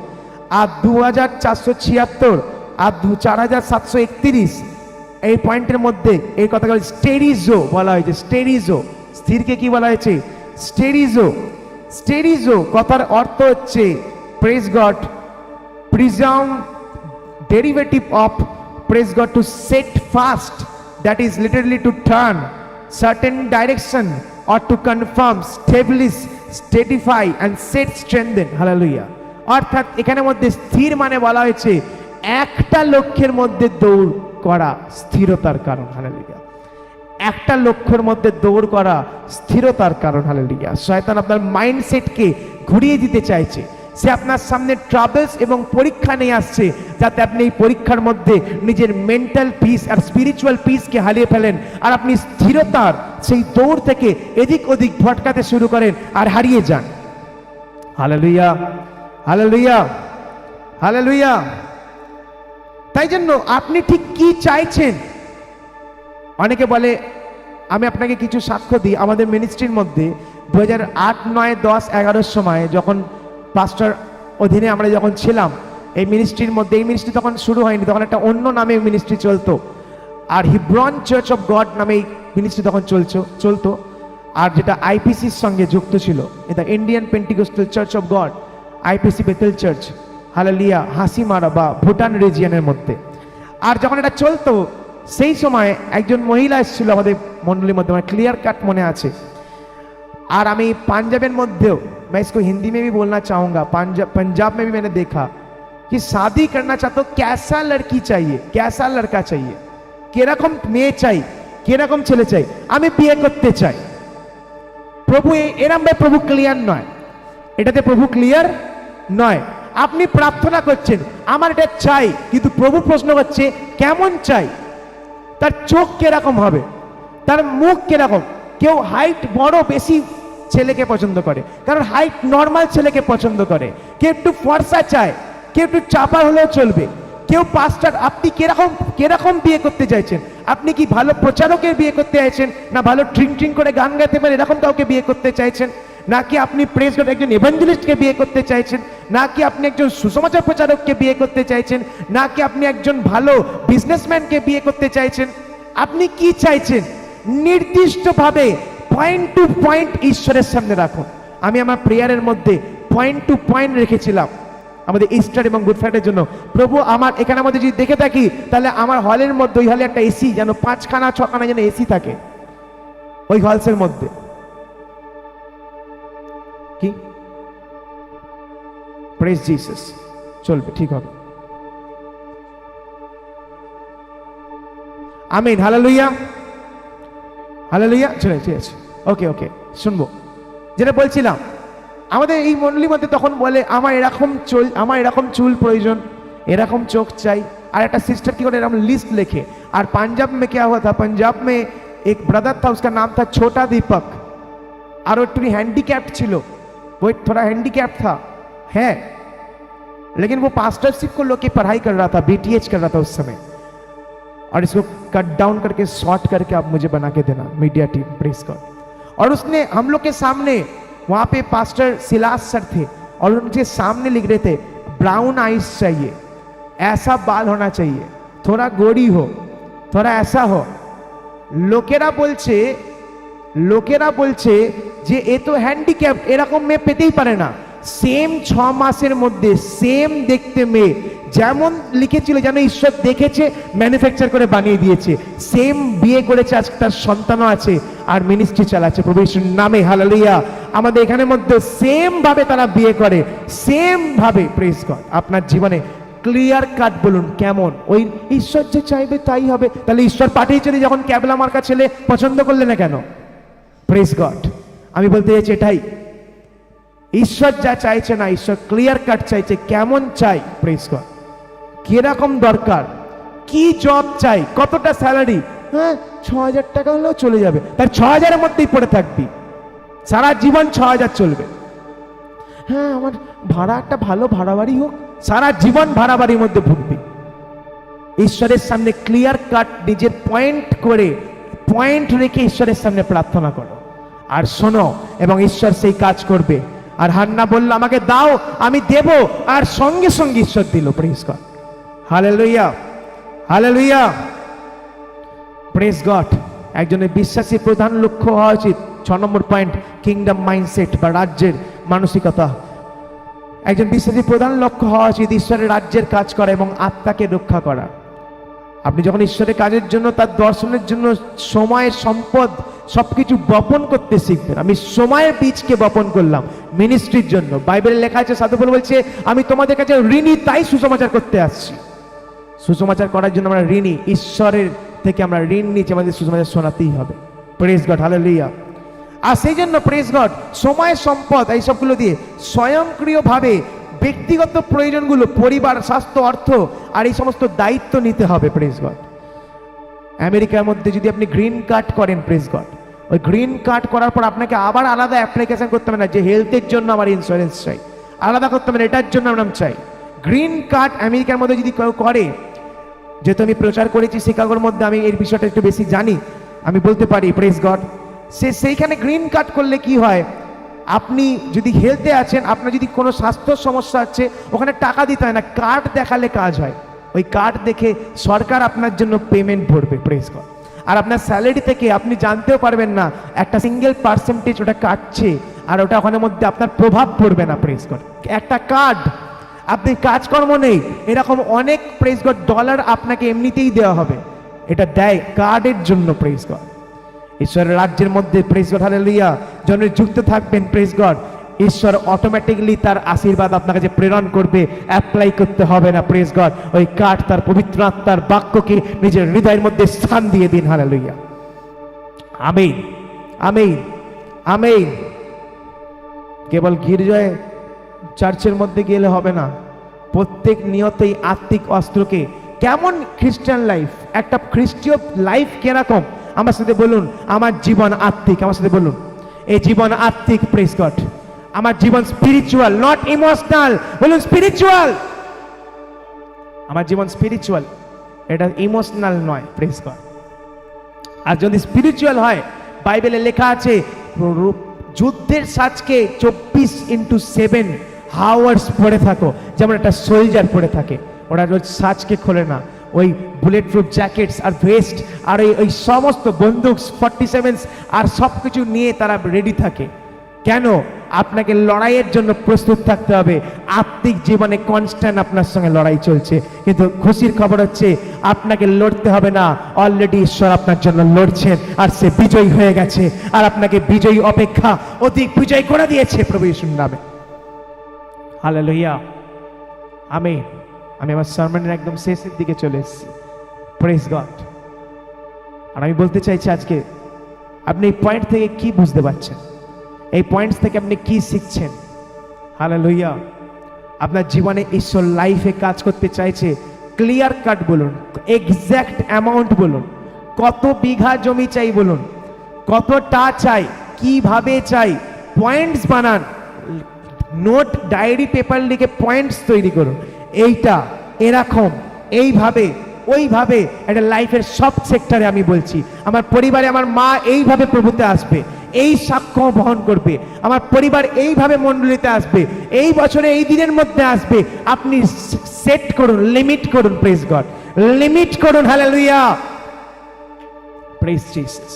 আর 2476 আর 4731 এই পয়েন্টের মধ্যে এই কথাগুলো স্টেরিজো বলা হয়েছে। স্টেরিজো, স্থিরকে কি বলা হয়েছে? স্টেরিজো। স্টেরিজো কথার অর্থ হচ্ছে, praise God, preserve, derivative of praise God, to set fast, that is literally to turn certain direction or to confirm, establish, steadify and set, strengthen. Hallelujah. অর্থাৎ এখানে মধ্যে স্থির মানে বলা হয়েছে একটা লক্ষ্যের মধ্যে দৌড় করা স্থিরতার কারণ। হালেলুয়া। একটা লক্ষ্যের মধ্যে দৌড় করা স্থিরতার কারণ। হালেলুয়া। শয়তান আপনার মাইন্ডসেটকে ঘুরিয়ে দিতে চাইছে। সে আপনার সামনে ট্রাবলস এবং পরীক্ষা নিয়ে আসছে, যাতে আপনি এই পরীক্ষার মধ্যে নিজের মেন্টাল পিস আর স্পিরিচুয়াল পিসকে হারিয়ে ফেলেন, আর আপনি স্থিরতার সেই দৌড় থেকে এদিক ওদিক ভটকাতে শুরু করেন আর হারিয়ে যান। Hallelujah, hallelujah, hallelujah. তাই জন্য আপনি ঠিক কি চাইছেন? অনেকে বলে, আমি আপনাকে কিছু সাক্ষ্য দিই, আমাদের মিনিস্ট্রির মধ্যে 2008, 9, 10, 11 সময় যখন পাস্টার অধীনে আমরা যখন ছিলাম, এই মিনিস্ট্রির মধ্যে, এই মিনিস্ট্রি তখন শুরু হয়নি, তখন একটা অন্য নামে মিনিস্ট্রি চলতো, আর হিব্রন চার্চ অফ গড নামে এই মিনিস্ট্রি তখন চলতো। আর যেটা আইপিসির সঙ্গে যুক্ত ছিল, এটা Indian Pentecostal church of God, IPC Bethel church, hallelujah, Hasimara বা ভুটান রিজিয়নের মধ্যে। আর যখন এটা চলতো, সেই সময় একজন মহিলা এসেছিল আমাদের মন্ডলীর মধ্যে, আমার ক্লিয়ার কাট মনে আছে। আর আমি पंजाबेर मध्य, मैं इसको हिंदी में भी बोलना चाहूँगा, पंजाब में भी मैंने देखा कि शादी करना चाहते हो, कैसा लड़की चाहिए, कैसा लड़का चाहिए, किरकम मेये चाই, किरकम ছেলে চাই, আমি বিয়ে করতে চাই। প্রভু এরম ভাবে প্রভু ক্লিয়ার নয়, এটাতে প্রভু ক্লিয়ার নয়। আপনি প্রার্থনা করছেন আমার এটা চাই, কিন্তু প্রভু প্রশ্ন করছে কেমন চাই, তার চোখ কিরকম হবে, তার মুখ কিরকম। কেউ হাইট বড় বেশি ছেলেকে পছন্দ করে, কারণ হাইট নর্মাল ছেলেকে পছন্দ করে। কেউ একটু ফর্সা চায়, কেউ একটু চাপা হলেও চলবে, কেউ পাস্টার। আপনি কিরকম বিয়ে করতে চাইছেন? আপনি কি ভালো প্রচারকের বিয়ে করতে চাইছেন, না ভালো ট্রিং করে গান গাইতে পারে এরকম কাউকে বিয়ে করতে চাইছেন, নাকি আপনি প্রেজ গড একজন এভাঞ্জেলিস্টকে বিয়ে করতে চাইছেন, নাকি আপনি একজন সুসমাচার প্রচারককে বিয়ে করতে চাইছেন, নাকি আপনি একজন ভালো বিজনেসম্যানকে বিয়ে করতে চাইছেন? আপনি কি চাইছেন? নির্দিষ্টভাবে পয়েন্ট টু পয়েন্ট ঈশ্বরের সামনে রাখুন। আমি আমার প্রেয়ারের মধ্যে পয়েন্ট টু পয়েন্ট রেখেছিলাম আমাদের ইস্টার এবং গুড ফ্রাইডের জন্য। প্রভু আমার এখানে মধ্যে যদি দেখে থাকি, তাহলে আমার হলের মধ্যে, ওই হলে একটা এসি যেন 5খানা 6খানা যেন এসি থাকে ওই হলসের মধ্যে। কি প্রেজ জিসাস, চলবে, ঠিক হবে। আমিন, হালেলুয়া, হালেলুয়া। চলে ঠিক আছে, ওকে ওকে, শুনবো। যেটা বলছিলাম, আমাদের এই মণ্ডলীর মধ্যে তখন বলে আমার এরকম চুল প্রয়োজন, এরকম চোখ চাই। আর একটা সিস্টার কি করে এরকম লিস্ট লেখে। আর पंजाब में क्या हुआ था, पंजाब में एक ब्रदर था, उसका नाम था छोटा दीपक। और एक हैंडीकैप्ड छिलो, वो थोड़ा हैंडीकैप था है, लेकिन वो पास्टरशिप को लोग की पढ़ाई कर रहा था, बीटीएच कर रहा था उस समय। और इसको कट डाउन करके शॉर्ट करके आप मुझे बना के देना, मीडिया टीम, प्रेस कर। और उसने हम लोग के सामने, वहां पे पास्टर सिलास सर थे और उनके सामने लिख रहे थे ब्राउन आइज चाहिए, ऐसा बाल होना चाहिए, थोड़ा गोरी हो, थोड़ा ऐसा हो। লোকেরা বলছে যে এ তো হ্যান্ডিক্যাপ, এরকম মেয়ে পেতেই পারে না। সেম 6 মাসের মধ্যে সেম দেখতে মেয়ে, যেমন লিখেছিল যেন ঈশ্বর দেখেছে, ম্যানুফ্যাকচার করে বানিয়ে দিয়েছে। সেম বিয়ে করেছে, আজকে তার সন্তানও আছে আর মিনিস্ট্রি চালাচ্ছে প্রভু যিশুর নামে, হালেলুয়া। আমাদের এখানের মধ্যে সেম ভাবে তারা বিয়ে করে, সেম ভাবে, প্রেজ গড। আপনার জীবনে ক্লিয়ার কাট বলুন কেমন, ওই ঈশ্বর যে চাইবে তাই হবে। তাহলে ঈশ্বর পাঠিয়েছেন যখন ক্যাবলা মার্কা ছেলে পছন্দ করলে না কেন? Praise God. আমি বলতে চাইছি এটাই, ঈশ্বর যা চাইছে না, ঈশ্বর ক্লিয়ার কাট চাইছে, কেমন চাই, প্রেজ গড, কিরকম দরকার, কি জব চাই, কতটা স্যালারি, হ্যাঁ 6,000 টাকা হলেও চলে যাবে, তার 6,000-এর মধ্যেই পড়ে থাকবি, সারা জীবন 6,000 চলবে। হ্যাঁ আমার ভাড়া একটা ভালো ভাড়া বাড়ি হোক, সারা জীবন ভাড়া বাড়ির মধ্যে ভুগবি। ঈশ্বরের সামনে ক্লিয়ার কাট নিজের পয়েন্ট রেখে ঈশ্বরের সামনে প্রার্থনা করো আর শোনো, এবং ঈশ্বর সেই কাজ করবে। আর হান্না বলল আমাকে দাও, আমি দেব, আর সঙ্গে সঙ্গে ঈশ্বর দিল। Praise God, hallelujah, hallelujah, praise God. একজনের বিশ্বাসী প্রধান লক্ষ্য হওয়া উচিত। 6 নম্বর পয়েন্ট, কিংডম মাইন্ডসেট বা রাজ্যের মানসিকতা। একজন বিশ্বাসী প্রধান লক্ষ্য হওয়া উচিত ঈশ্বরের রাজ্যের কাজ করা এবং আত্মাকে রক্ষা করা। আপনি যখন ঈশ্বরের কাজের জন্য, তার দর্শনের জন্য সময়, সম্পদ সবকিছু বপন করতে শিখবেন। আমি সময়ের বীজকে বপন করলাম মিনিস্ট্রির জন্য। বাইবেলে লেখা আছে, সাধু পৌল বলছে আমি তোমাদের কাছে ঋণী, তাই সুসমাচার করতে আসছি। সুসমাচার করার জন্য আমরা ঋণী, ঈশ্বরের থেকে আমরা ঋণ নিয়েছি, আমাদের সুসমাচার শোনাতেই হবে। Praise God, hallelujah. আর সেই জন্য প্রেজ গড, সময়, সম্পদ এই সবগুলো দিয়ে স্বয়ংক্রিয়ভাবে ব্যক্তিগত প্রয়োজনগুলো, পরিবার, স্বাস্থ্য, অর্থ আর এই সমস্ত দায়িত্ব নিতে হবে। Praise God. আমেরিকার মধ্যে যদি আপনি গ্রিন কার্ড করেন, প্রেজ গড, ওই গ্রিন কার্ড করার পর আপনাকে আবার আলাদা অ্যাপ্লিকেশন করতে হবে না যে হেলথের জন্য আমার ইন্স্যুরেন্স চাই, আলাদা করতে হবে না, এটার জন্য নাম চাই। গ্রিন কার্ড আমেরিকার মধ্যে যদি কেউ করে, যেহেতু আমি প্রচার করেছি শিকাগোর মধ্যে, আমি এই বিষয়টা একটু বেশি জানি, আমি বলতে পারি, প্রেজ গড। সেইখানে গ্রিন কার্ড করলে কি হয়, আপনি যদি হেলথে আছেন, আপনার যদি কোনো স্বাস্থ্য সমস্যা আছে, ওখানে টাকা দিতে হয় না, কার্ড দেখালে কাজ হয়। ওই কার্ড দেখে সরকার আপনার জন্য পেমেন্ট ভরবে। Praise God. আর আপনার স্যালারি থেকে আপনি জানতেও পারবেন না, একটা সিঙ্গেল পার্সেন্টেজ ওটা কাটছে, আর ওটা ওখানের মধ্যে আপনার প্রভাব পড়বে না। Praise god. একটা কার্ড, আপনি কাজকর্ম নেই, এরকম অনেক প্রেজ গড ডলার আপনাকে এমনিতেই দেওয়া হবে, এটা দেয় কার্ডের জন্য। Praise God. ঈশ্বরের রাজ্যের মধ্যে, প্রেজ গড, হালেলুয়া, যখন যুক্ত থাকবেন, প্রেজ গড, ঈশ্বর অটোমেটিকলি তার আশীর্বাদ আপনার কাছে প্রেরণ করবে, অ্যাপ্লাই করতে হবে না। Praise God. ওই কার্ড তার পবিত্র আত্মার বাক্যকে নিজের হৃদয়ের মধ্যে স্থান দিয়ে দিন। হালেলুয়া, আমিন, আমিন, আমিন। কেবল গির্জায়, চার্চের মধ্যে গেলে হবে না, প্রত্যেক নিয়তেই আত্মিক অস্ত্রকে। কেমন খ্রিস্টান লাইফ, একটা খ্রিস্টীয় লাইফ কিরকম? আমার সাথে বলুন, আমার জীবন আত্মিক। আমার সাথে বলুন, এই জীবন আত্মিক। Praise God. আমার জীবন স্পিরিচুয়াল, নট ইমোশনাল। বলুন স্পিরিচুয়াল। আমার জীবন স্পিরিচুয়াল, এটা ইমোশনাল নয়। Praise God. আর যদি স্পিরিচুয়াল হয়, বাইবেলে লেখা আছে যুদ্ধের সাজকে 24/7 আওয়ার্স পড়ে থাকো, যেমন একটা সোলজার পড়ে থাকে। ওরা রোজ সাজকে খোলে না, ওই বুলেট প্রুফ জ্যাকেটস আর ভেস্ট আর ওই সমস্ত বন্দুক 47 আর সব কিছু নিয়ে তারা রেডি থাকে। কেন? আপনাকে লড়াইয়ের জন্য প্রস্তুত থাকতে হবে। আত্মিক জীবনে কনস্ট্যান্ট আপনার সঙ্গে লড়াই চলছে, কিন্তু খুশির খবর হচ্ছে আপনাকে লড়তে হবে না, অলরেডি ঈশ্বর আপনার জন্য লড়ছেন আর সে বিজয়ী হয়ে গেছে, আর আপনাকে বিজয়ী অপেক্ষা অধিক বিজয় করে দিয়েছে প্রভু যিশুর নামে। হালেলুয়া, আমিন। আমি আমার সার্মনের একদম শেষের দিকে চলে এসেছি। Praise God. আর আমি বলতে চাইছি আজকে আপনি এই পয়েন্ট থেকে কি বুঝতে পারছেন, এই পয়েন্টস থেকে আপনি কি শিখছেন? হালেলুয়া। আপনার জীবনে ঈশ্বর লাইফে কাজ করতে চাইছে, ক্লিয়ার কাট বলুন, এক্স্যাক্ট অ্যামাউন্ট বলুন, কত বিঘা জমি চাই বলুন, কতটা চাই, কিভাবে চাই পয়েন্টস বানান, নোট ডায়েরি পেপার লিখে পয়েন্টস তৈরি করুন, এইটা এরকম এইভাবে ওইভাবে একটা লাইফের সব সেক্টরে আমি বলছি, আমার পরিবারে আমার মা এইভাবে প্রভুতে আসবে, এই সাক্ষ্য বহন করবে, আমার পরিবার এইভাবে মণ্ডলীতে আসবে, এই বছরে এই দিনের মধ্যে আসবে। আপনি সেট করুন, লিমিট করুন, প্রেজ গড, লিমিট করুন, হালেলুয়া, প্রেজ জিসাস।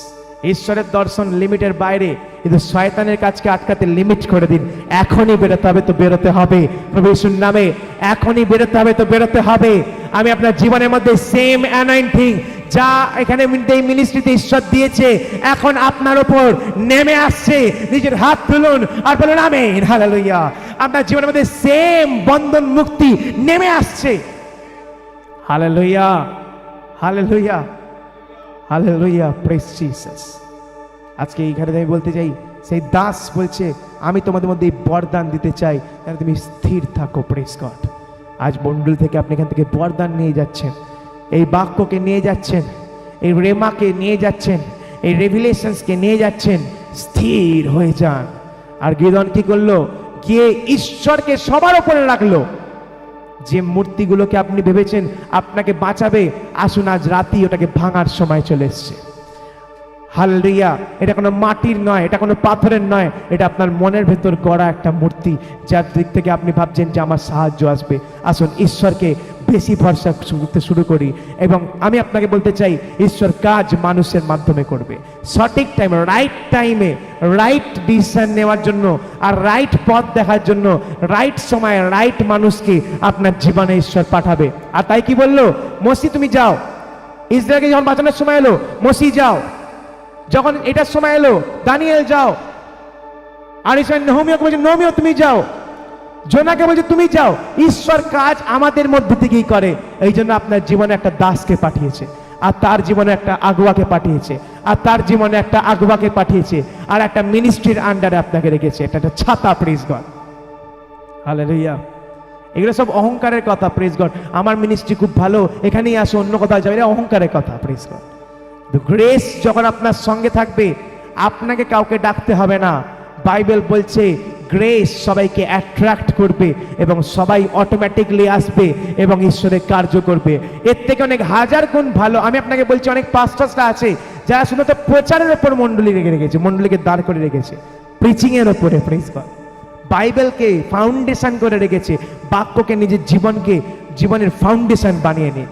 ঈশ্বরের দর্শন লিমিটের বাইরে, কিন্তু শয়তানের কাজকে আটকাতে লিমিট করে দিন। এখনই বেরোতে হবে তো বেরোতে হবে, প্রভু যিশুর নামে এখনই বেরোতে হবে তো বেরোতে হবে। আমি আপনার জীবনের মধ্যে সেম অ্যানয়েন্টিং যা এখানে এই মিনিস্ট্রিতে ঈশ্বর দিয়েছে, এখন আপনার উপর নেমে আসছে। নিজের হাত তুলুন আর বলুন আমেন, হালেলুয়া। আপনার জীবনের মধ্যে সেম বন্ধন মুক্তি নেমে আসছে, hallelujah, hallelujah, hallelujah, praise Jesus. আজকে এইখানে আমি বলতে চাই, সেই দাস বলছে আমি তোমাদের মধ্যে এই বরদান দিতে চাই যেন তুমি স্থির থাকো, প্রেজ গড। আজ মণ্ডল থেকে আপনি এখান থেকে বরদান নিয়ে যাচ্ছেন, এই বাক্যকে নিয়ে যাচ্ছেন, এই রেমাকে নিয়ে যাচ্ছেন, এই রেভিলেশনসকে নিয়ে যাচ্ছেন। স্থির হয়ে যান। আর গিদন কি করলো? গিয়ে ঈশ্বরকে সবার উপরে রাখলো। যে মূর্তিগুলোকে আপনি ভেবেছেন আপনাকে বাঁচাবে, আসুন আজ রাতি ওটাকে ভাঙার সময় চলে এসছে। হালেলুয়া। এটা কোনো মাটির নয়, এটা কোনো পাথরের নয়, এটা আপনার মনের ভেতর গড়া একটা মূর্তি, যার দিক থেকে আপনি ভাবছেন যে আমার সাহায্য আসবে। আসুন ঈশ্বরকে বেশি ভরসা করতে শুরু করি, এবং আমি আপনাকে বলতে চাই ঈশ্বর কাজ মানুষের মাধ্যমে করবে। সঠিক টাইমে, রাইট টাইমে রাইট ডিসিশন নেওয়ার জন্য আর রাইট পথ দেখার জন্য রাইট সময়ে রাইট মানুষকে আপনার জীবনে ঈশ্বর পাঠাবে। আর তাই কি বললো? মসি তুমি যাও। ইসরায়েলকে যখন বাঁচানোর সময় এলো, মসি যাও। যখন এটার সময় এলো, দানিয়েল যাও। আর ঈশ্বর নেহমিয়াকে বলছে নেহমিয়া তুমি যাও। জোনাকে বলছে তুমি যাও। ঈশ্বর কাজ আমাদের মধ্যে থেকেই করে। এই জন্য আপনার জীবনে একটা দাসকে পাঠিয়েছে, আর তার জীবনে একটা আগুয়াকে পাঠিয়েছে, আর তার জীবনে একটা আগুয়াকে পাঠিয়েছে, আর একটা মিনিস্ট্রির আন্ডারে আপনাকে রেখেছে। এটা একটা ছাতা, প্রেজ গড, হালেলুয়া। এগুলো সব অহংকারের কথা, প্রেজ গড। আমার মিনিস্ট্রি খুব ভালো, এখানেই আসো, অন্য কোথাও যাবে, এটা অহংকারের কথা, প্রেজ গড। গ্রেস যখন আপনার সঙ্গে থাকবে, আপনাকে কাউকে ডাকতে হবে না। বাইবেল বলছে গ্রেস সবাইকে অ্যাট্রাক্ট করবে এবং সবাই অটোমেটিকলি আসবে এবং ঈশ্বরের কার্য করবে। এর থেকে অনেক হাজার গুণ ভালো। আমি আপনাকে বলছি, অনেক পাস্টার্সরা আছে যারা শুধু প্রচারের ওপর মণ্ডলী রেখেছে, মণ্ডলীকে দাঁড় করে রেখেছে প্রিচিং এর ওপরে, প্রেজ গড। বাইবেলকে ফাউন্ডেশন করে রেখেছে, বাক্যকে নিজের জীবনের ফাউন্ডেশন বানিয়ে নিন।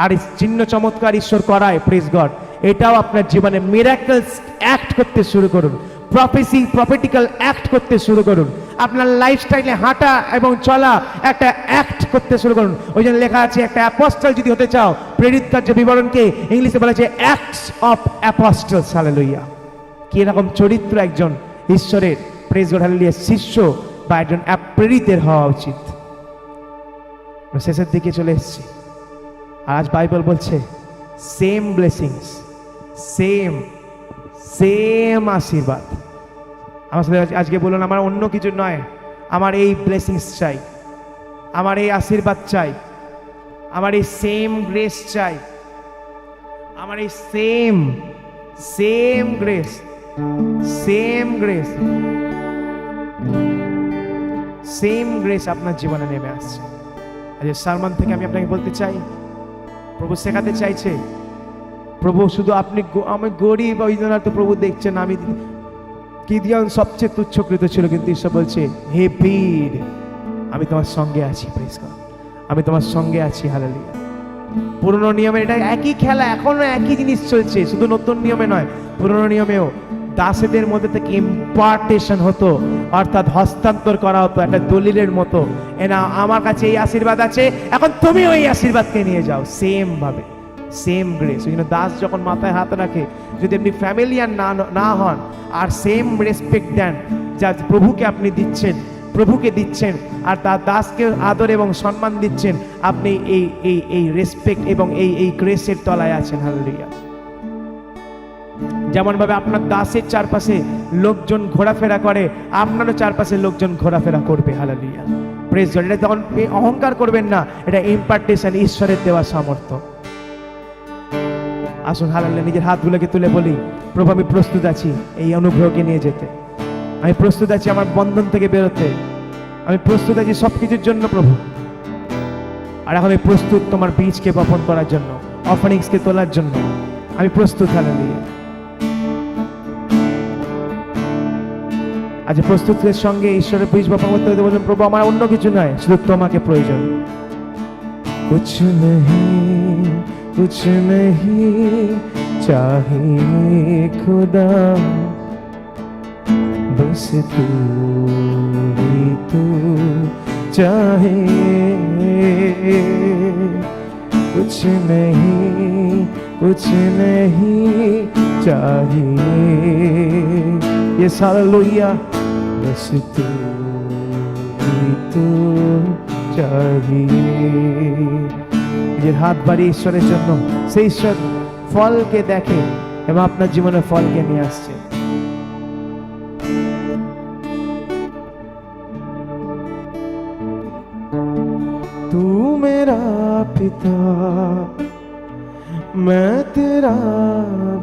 আর চিহ্ন চমৎকার ঈশ্বর করায়, প্রেজ গড। এটাও আপনার জীবনে মিরাকলস অ্যাক্ট করতে শুরু করুন, প্রফেসি প্রফেটিক্যাল অ্যাক্ট করতে শুরু করুন। আপনার লাইফস্টাইলে হাঁটা এবং চলা একটা অ্যাক্ট করতে শুরু করুন। ওই জন্য লেখা আছে একটা অ্যাপস্টল যদি হতে চাও, প্রেরিত কার্য বিবরণকে ইংলিশে বলা আছে অ্যাক্টস অফ অ্যাপস্টলস, হালেলুয়া। কি এরকম চরিত্র একজন ঈশ্বরের, প্রেজ গড, হালেলুয়া, শিষ্য বা একজন প্রেরিতের হওয়া উচিত। শেষের দিকে চলে এসেছি। আজ বাইবেল বলছে সেম ব্লেসিংস, সেম আশীর্বাদ। আমার সাথে আজকে বলুন, আমার অন্য কিছু নয়, আমার এই ব্লেসিংস চাই, আমার এই আশীর্বাদ চাই, আমার এই সেম গ্রেস চাই, আমার এই সেম গ্রেস, সেম গ্রেস আপনার জীবনে নেমে আসছে। আজ সারমন থেকে আমি আপনাকে বলতে চাই, প্রভু শেখাতে চাইছে, প্রভু শুধু আপনি, আমি গরিব, ওই জন্য তো প্রভু দেখছেন। আমি গিদিয়ন সবচেয়ে তুচ্ছকৃত ছিল, কিন্তু ঈশ্বর বলছে হে বীর, আমি তোমার সঙ্গে আছি, প্রেজ গড, আমি তোমার সঙ্গে আছি, হালেলুয়া। পুরনো নিয়মে এটা একই খেলা, এখনো একই জিনিস চলছে, শুধু নতুন নিয়মে নয়, পুরনো নিয়মেও দাসেদের মধ্যে থেকে ইম্পার্টেশন হতো, অর্থাৎ হস্তান্তর করা হতো একটা দলিলের মতো। না, আমার কাছে এই আশীর্বাদ আছে, এখন তুমি ওই আশীর্বাদকে নিয়ে যাও। সেম ভাবে, সেম গ্রেস। ওই জন্য দাস যখন মাথায় হাত রাখে, যদি আপনি ফ্যামিলিয়ান না হন আর সেম রেসপেক্ট দেন যা প্রভুকে আপনি দিচ্ছেন, প্রভুকে দিচ্ছেন, আর তার দাসকে আদর এবং সম্মান দিচ্ছেন, আপনি এই রেসপেক্ট এবং এই গ্রেসের তলায় আছেন, হালেলুয়া। যেমন ভাবে আপনার দাসের চারপাশে লোকজন ঘোরাফেরা করে, আপনারও চারপাশে লোকজন ঘোরাফেরা করবে, হালেলুয়া, প্রেজ গড। এটা তখন অহংকার করবেন না, এটা ইম্পার্টেশন, ঈশ্বরের দেওয়া সামর্থ্য। আসুন হালেলুয়া, নিজের হাতগুলোকে তুলে বলি, প্রভু আমি প্রস্তুত আছি এই অনুগ্রহকে নিয়ে যেতে, আমি প্রস্তুত আছি আমার বন্ধন থেকে বেরোতে, আমি প্রস্তুত আছি সব কিছুর জন্য প্রভু। আর এখন আমি প্রস্তুত তোমার বীজকে বপন করার জন্য, অফারিংসকে তোলার জন্য আমি প্রস্তুত। হালেলুয়া। আজ প্রস্তুতের সঙ্গে ঈশ্বরের বীজ বপন করতে হতে বললেন, প্রভু আমার অন্য কিছু নয়, শুধু তোমাকে প্রয়োজন। कुछ नहीं चाहिए खुदा, बस तू ही तू चाहिए। कुछ नहीं चाहिए, ये सारा लोहिया बस तू ही तू चाहिए। নিজের হাত বাড়িয়ে ঈশ্বরের জন্য, সেই ঈশ্বর ফলকে দেখে এবং আপনার জীবনে ফলকে নিয়ে আসছে। तू मेरा पिता, मैं तेरा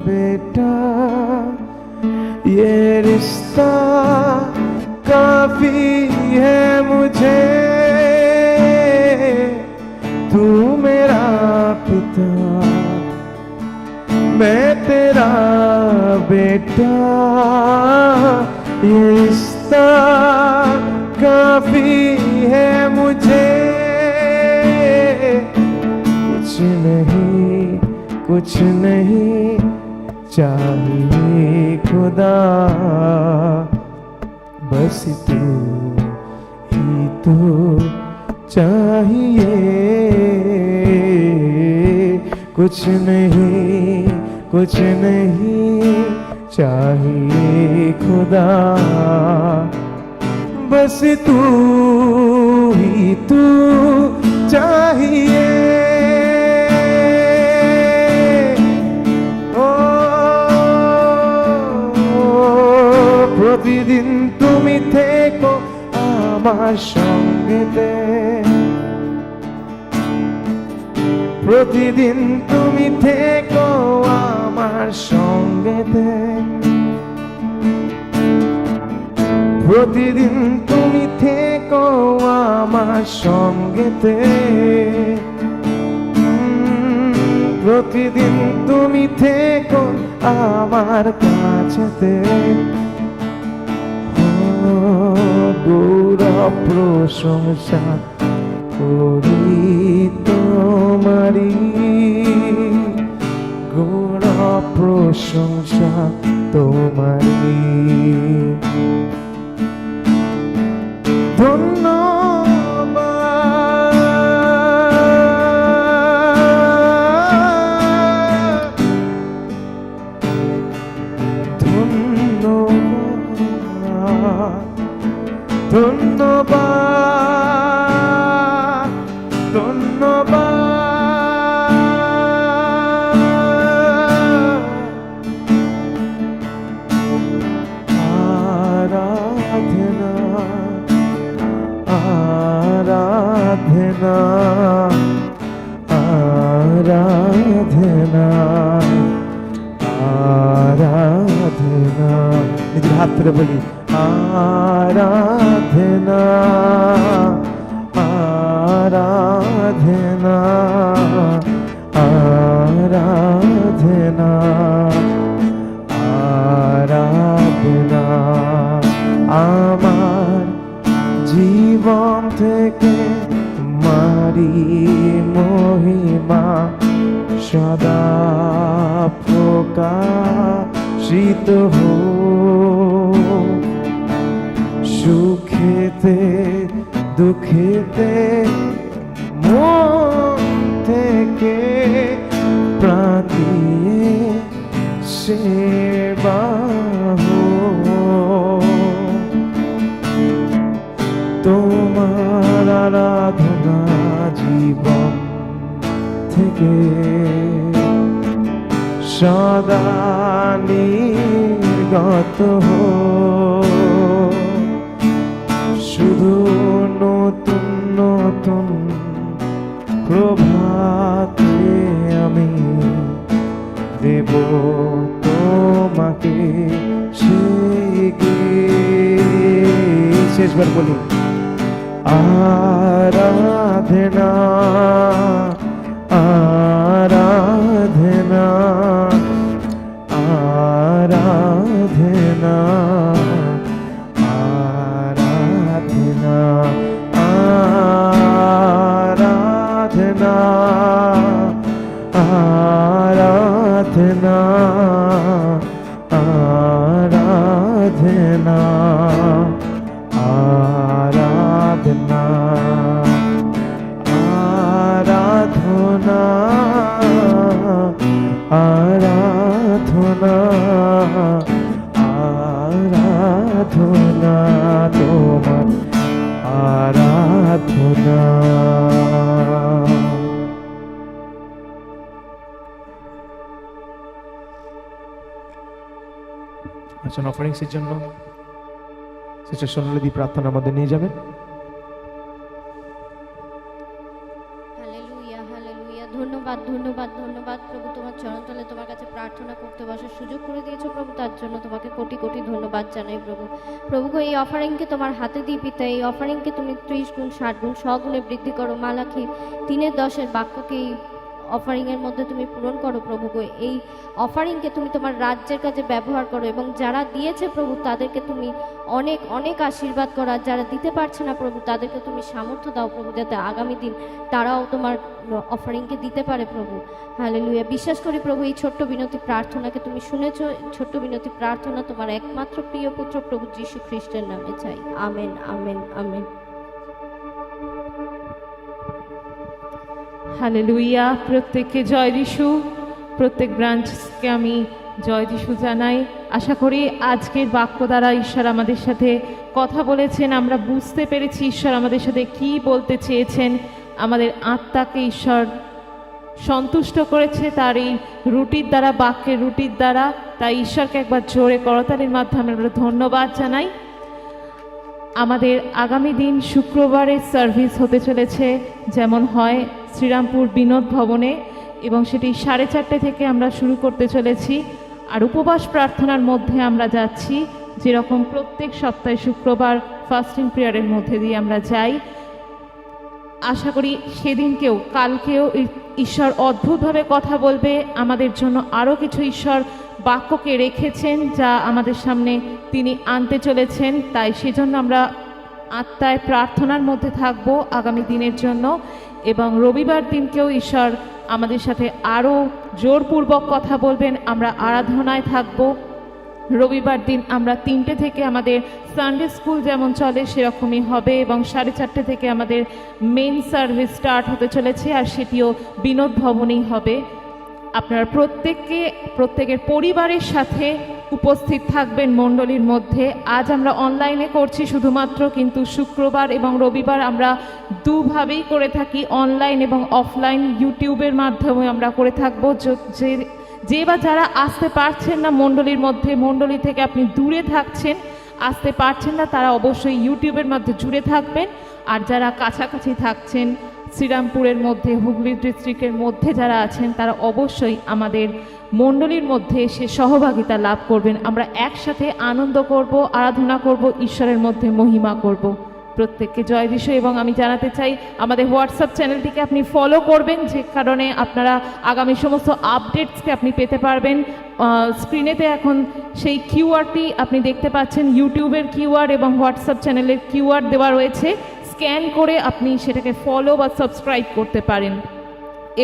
बेटा, ये रिश्ता काफी है मुझे। तू मेरा पिता, मैं तेरा बेटा, ये रिश्ता काफी है मुझे। कुछ नहीं चाहिए खुदा, बस तू ही तो चाहिए। कुछ नहीं चाहिए खुदा, बस तू ही तू चाहिए। প্রতিদিন তুমি থেকো আমার সঙ্গেতে, প্রতিদিন তুমি থেকো আমার সঙ্গেতে, প্রতিদিন তুমি থেকো আমার সঙ্গেতে, প্রতিদিন তুমি থেকো আমার কাছেতে। গৌরব প্রশংসা করি তোমারি, গৌরব প্রশংসা তোমারি। ধন্যবাদ, ধন্যবাদ, আরাধনা, আরাধনা, আরাধনা, আরাধনা। নিজের হাত ধরে বলি, আরাধনা, আরাধনা, আরাধনা, আরাধনা। আমার জীবন থেকে মারি মহিমা সদা প্রকাশিত হোক, সুখেতে দুঃখেতে মন থেকে প্রাণ দিয়ে সেবা হোক। তোমার আরাধনা জীবন থেকে সদা নির্গত হোক। শুধু নতুন নতুন প্রভাতে আমি দেব তোমাকে সেই গীত। শেষবার বলি, আরাধনা আরাধনা আরাধনা আরাধনা আরাধনা আরাধনা আরাধনা আরাধনা আরাধনা আরাধনা আরাধনা তোমার আরাধনা। আচ্ছা, অফারিংসের জন্য সিস্টার সোনালী প্রার্থনা আমাদের নিয়ে যাবেন। Hallelujah, hallelujah. ধন্যবাদ, ধন্যবাদ, ধন্যবাদ প্রভু, তোমার চরণতলে তোমার কাছে প্রার্থনা করতে বসার সুযোগ করে দিয়েছো প্রভু, তার জন্য তোমাকে কোটি কোটি ধন্যবাদ জানাই প্রভু। প্রভু গো, এই অফারিংকে তোমার হাতে দিই পিতা, এই অফারিংকে তুমি 30 গুণ 60 গুণ 100 গুণে বৃদ্ধি করো। মালাখি 3:10 বাক্যকে এই অফারিংয়ের মধ্যে তুমি পূরণ করো প্রভু গো। এই অফারিংকে তুমি তোমার রাজ্যের কাজে ব্যবহার করো এবং যারা দিয়েছে প্রভু তাদেরকে তুমি অনেক অনেক আশীর্বাদ করো, আর যারা দিতে পারছে না প্রভু তাদেরকে তুমি সামর্থ্য দাও প্রভু, যাতে আগামী দিন তারাও তোমার অফারিংকে দিতে পারে প্রভু। হালেলুয়া। বিশ্বাস করি প্রভু, এই ছোট্ট বিনতি প্রার্থনাকে তুমি শুনেছো। ছোট্ট বিনতি প্রার্থনা তোমার একমাত্র প্রিয় পুত্র প্রভু যীশু খ্রিস্টের নামে চাই। Amen, amen, amen. হালেলুয়া। প্রত্যেককে জয় যিশু। প্রত্যেক ব্রাঞ্চকে আমি জয় যিশু জানাই। আশা করি আজকের বাক্য দ্বারা ঈশ্বর আমাদের সাথে কথা বলেছেন, আমরা বুঝতে পেরেছি ঈশ্বর আমাদের সাথে কি বলতে চেয়েছেন। আমাদের আত্মাকে ঈশ্বর সন্তুষ্ট করেছে তার এই রুটির দ্বারা, বাক্যের রুটির দ্বারা। তাই ঈশ্বরকে একবার জোরে করতালির মাধ্যমে আমরা ধন্যবাদ জানাই। আমাদের আগামী দিন শুক্রবারের সার্ভিস হতে চলেছে, যেমন হয় শ্রীরামপুর বিনোদ ভবনে, এবং সেটি 4:30 থেকে আমরা শুরু করতে চলেছি। আর উপবাস প্রার্থনার মধ্যে আমরা যাচ্ছি, যেরকম প্রত্যেক সপ্তাহে শুক্রবার ফাস্টিং প্রেয়ারের মধ্যে দিয়ে আমরা যাই। আশা করি সেদিনকেও, কালকেও ঈশ্বর অদ্ভুতভাবে কথা বলবে। আমাদের জন্য আরও কিছু ঈশ্বর বাক্যকে রেখেছেন যা আমাদের সামনে তিনি আনতে চলেছেন। তাই সেজন্য আমরা আত্মায় প্রার্থনার মধ্যে থাকব আগামী দিনের জন্য। এবং রবিবার দিনকেও ঈশ্বর আমাদের সাথে আরও জোরপূর্বক কথা বলবেন। আমরা আরাধনায় থাকব। রবিবার দিন আমরা 3টে থেকে আমাদের সানডে স্কুল যেমন চলে সেরকমই হবে, এবং 4:30 থেকে আমাদের মেন সার্ভিস স্টার্ট হতে চলেছে, আর সেটিও বিনোদ ভবনেই হবে। আপনারা প্রত্যেকের পরিবারের সাথে উপস্থিত থাকবেন মণ্ডলীর মধ্যে। আজ আমরা অনলাইনে করছি শুধুমাত্র, কিন্তু শুক্রবার এবং রবিবার আমরা দুভাবেই করে থাকি, অনলাইন এবং অফলাইন। ইউটিউবের মাধ্যমে আমরা করে থাকবো। যে বা যারা আসতে পারছেন না মণ্ডলীর মধ্যে, মণ্ডলী থেকে আপনি দূরে থাকছেন, আসতে পারছেন না, তারা অবশ্যই ইউটিউবের মধ্যে জুড়ে থাকবেন। আর যারা কাছাকাছি থাকছেন, শ্রীরামপুরের মধ্যে, হুগলি ডিস্ট্রিক্টের মধ্যে যারা আছেন, তারা অবশ্যই আমাদের মণ্ডলীর মধ্যে এসে সহভাগিতা লাভ করবেন। আমরা একসাথে আনন্দ করব, আরাধনা করব, ঈশ্বরের মধ্যে মহিমা করব। প্রত্যেককে জয় যিশু। এবং আমি জানাতে চাই, আমাদের হোয়াটসঅ্যাপ চ্যানেলটিকে আপনি ফলো করবেন, যে কারণে আপনারা আগামী সমস্ত আপডেটসকে আপনি পেতে পারবেন। স্ক্রিনেতে এখন সেই কিউআরটি আপনি দেখতে পাচ্ছেন, ইউটিউবের কিউআর এবং হোয়াটসঅ্যাপ চ্যানেলের কিউআর দেওয়া রয়েছে। স্ক্যান করে আপনি সেটাকে ফলো বা সাবস্ক্রাইব করতে পারেন।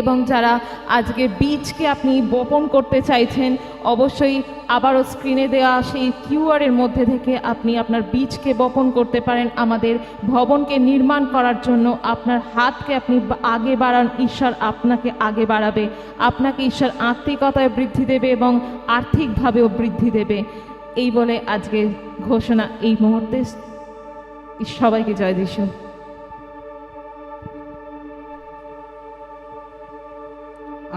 এবং যারা আজকে বীজকে আপনি বপন করতে চাইছেন, অবশ্যই আবারও স্ক্রিনে দেওয়া সেই কিউআরের মধ্যে থেকে আপনি আপনার বীজকে বপন করতে পারেন। আমাদের ভবনকে নির্মাণ করার জন্য আপনার হাতকে আপনি আগে বাড়ান, ঈশ্বর আপনাকে আগে বাড়াবে। আপনাকে ঈশ্বর আত্মিকতায় বৃদ্ধি দেবে এবং আর্থিকভাবেও বৃদ্ধি দেবে। এই বলে আজকে ঘোষণা এই মুহূর্তে। সবাইকে জয় যিশু।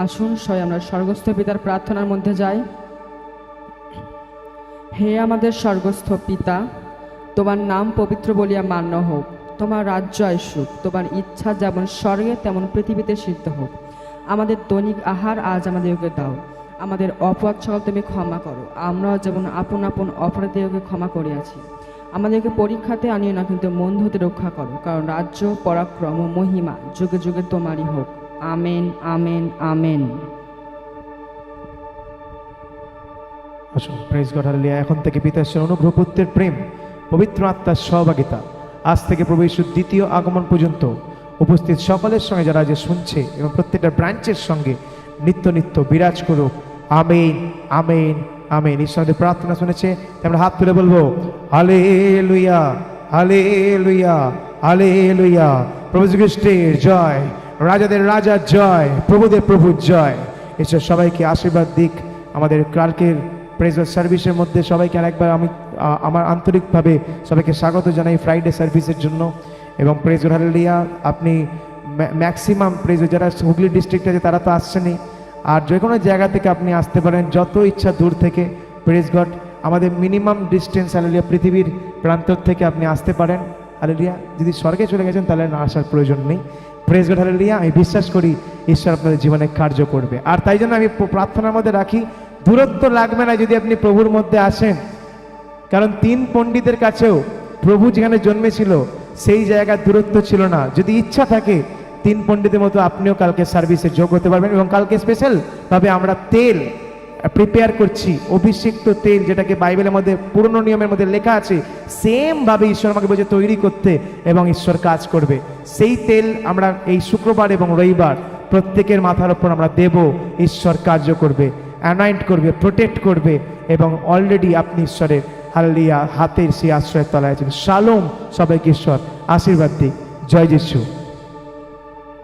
আসুন সবাই আমরা স্বর্গস্থ পিতার প্রার্থনার মধ্যে যাই। হে আমাদের স্বর্গস্থ পিতা, তোমার নাম পবিত্র বলিয়া মান্য হোক, তোমার রাজ্য আসুক, তোমার ইচ্ছা যেমন স্বর্গে তেমন পৃথিবীতে সিদ্ধ হোক। আমাদের দৈনিক আহার আজ আমাদেরকে দাও, আমাদের অপরাধ সকল তুমি ক্ষমা করো, আমরাও যেমন আপন আপন অপরাধীকে ক্ষমা করিয়াছি। আমাদেরকে পরীক্ষাতে আনিও না, কিন্তু মন্দ হতে রক্ষা করো, কারণ রাজ্য, পরাক্রম ও মহিমা যুগে যুগে তোমারই হোক। Amen, amen, amen. আসুন, প্রেজ গড, হালেলুয়া। এখন থেকে পিতা ঈশ্বরের অনুগ্রহ, পুত্রের প্রেম, পবিত্র আত্মার সহভাগিতা আজ থেকে প্রভু যিশুর দ্বিতীয় আগমন পর্যন্ত উপস্থিত সকলের সঙ্গে যারা যে শুনছে এবং প্রত্যেকটা ব্রাঞ্চের সঙ্গে নিত্য নিত্য বিরাজ করুক। Amen, amen, amen. ঈশ্বরের প্রার্থনা শুনেছে, আমরা হাত তুলে বলবো হালেলুয়া, হালেলুয়া, হালেলুয়া। প্রভু যীশু খ্রিস্টের জয়, রাজাদের রাজার জয়, প্রভুদের প্রভুর জয়। ঈশ্বর সবাইকে আশীর্বাদ দিক। আমাদের কালকের প্রেজ সার্ভিসের মধ্যে সবাইকে আরেকবার আমি আমার আন্তরিকভাবে সবাইকে স্বাগত জানাই ফ্রাইডে সার্ভিসের জন্য। এবং প্রেজ হালেলুয়া, আপনি ম্যাক্সিমাম প্রেজ যারা হুগলি ডিস্ট্রিক্ট আছে তারা তো আসছেনই, আর যে কোনো জায়গা থেকে আপনি আসতে পারেন, যত ইচ্ছা দূর থেকে। প্রেজ গড, আমাদের মিনিমাম ডিস্টেন্স হালেলুয়া পৃথিবীর প্রান্ত থেকে আপনি আসতে পারেন। হালেলুয়া, যদি স্বর্গে চলে গেছেন তাহলে না আসার প্রয়োজন নেই। Praise God, hallelujah. আমি বিশ্বাস করি ঈশ্বর আপনাদের জীবনে কার্য করবে। আর তাই জন্য আমি প্রার্থনার মধ্যে রাখি, দূরত্ব লাগবে না যদি আপনি প্রভুর মধ্যে আসেন। কারণ 3 পণ্ডিতের কাছেও প্রভু যেখানে জন্মেছিল সেই জায়গার দূরত্ব ছিল না। যদি ইচ্ছা থাকে 3 পণ্ডিতের মতো আপনিও কালকে সার্ভিসে যোগ হতে পারবেন। এবং কালকে স্পেশালভাবে আমরা তেল প্রিপেয়ার করছি, অভিষিক্ত তেল, যেটাকে বাইবেলের মধ্যে পুরনো নিয়মের মধ্যে লেখা আছে, সেমভাবে ঈশ্বর আমাকে বলছে তৈরি করতে, এবং ঈশ্বর কাজ করবে। সেই তেল আমরা এই শুক্রবার এবং রবিবার প্রত্যেকের মাথার ওপর আমরা দেব। ঈশ্বর কার্য করবে, অ্যানয়েন্ট করবে, প্রোটেক্ট করবে, এবং অলরেডি আপনি ঈশ্বরের হালেলুয়া হাতের সেই আশ্রয়ের তলায় আছেন। শালোম, সবাইকে ঈশ্বর আশীর্বাদ দিক। জয় যিশু।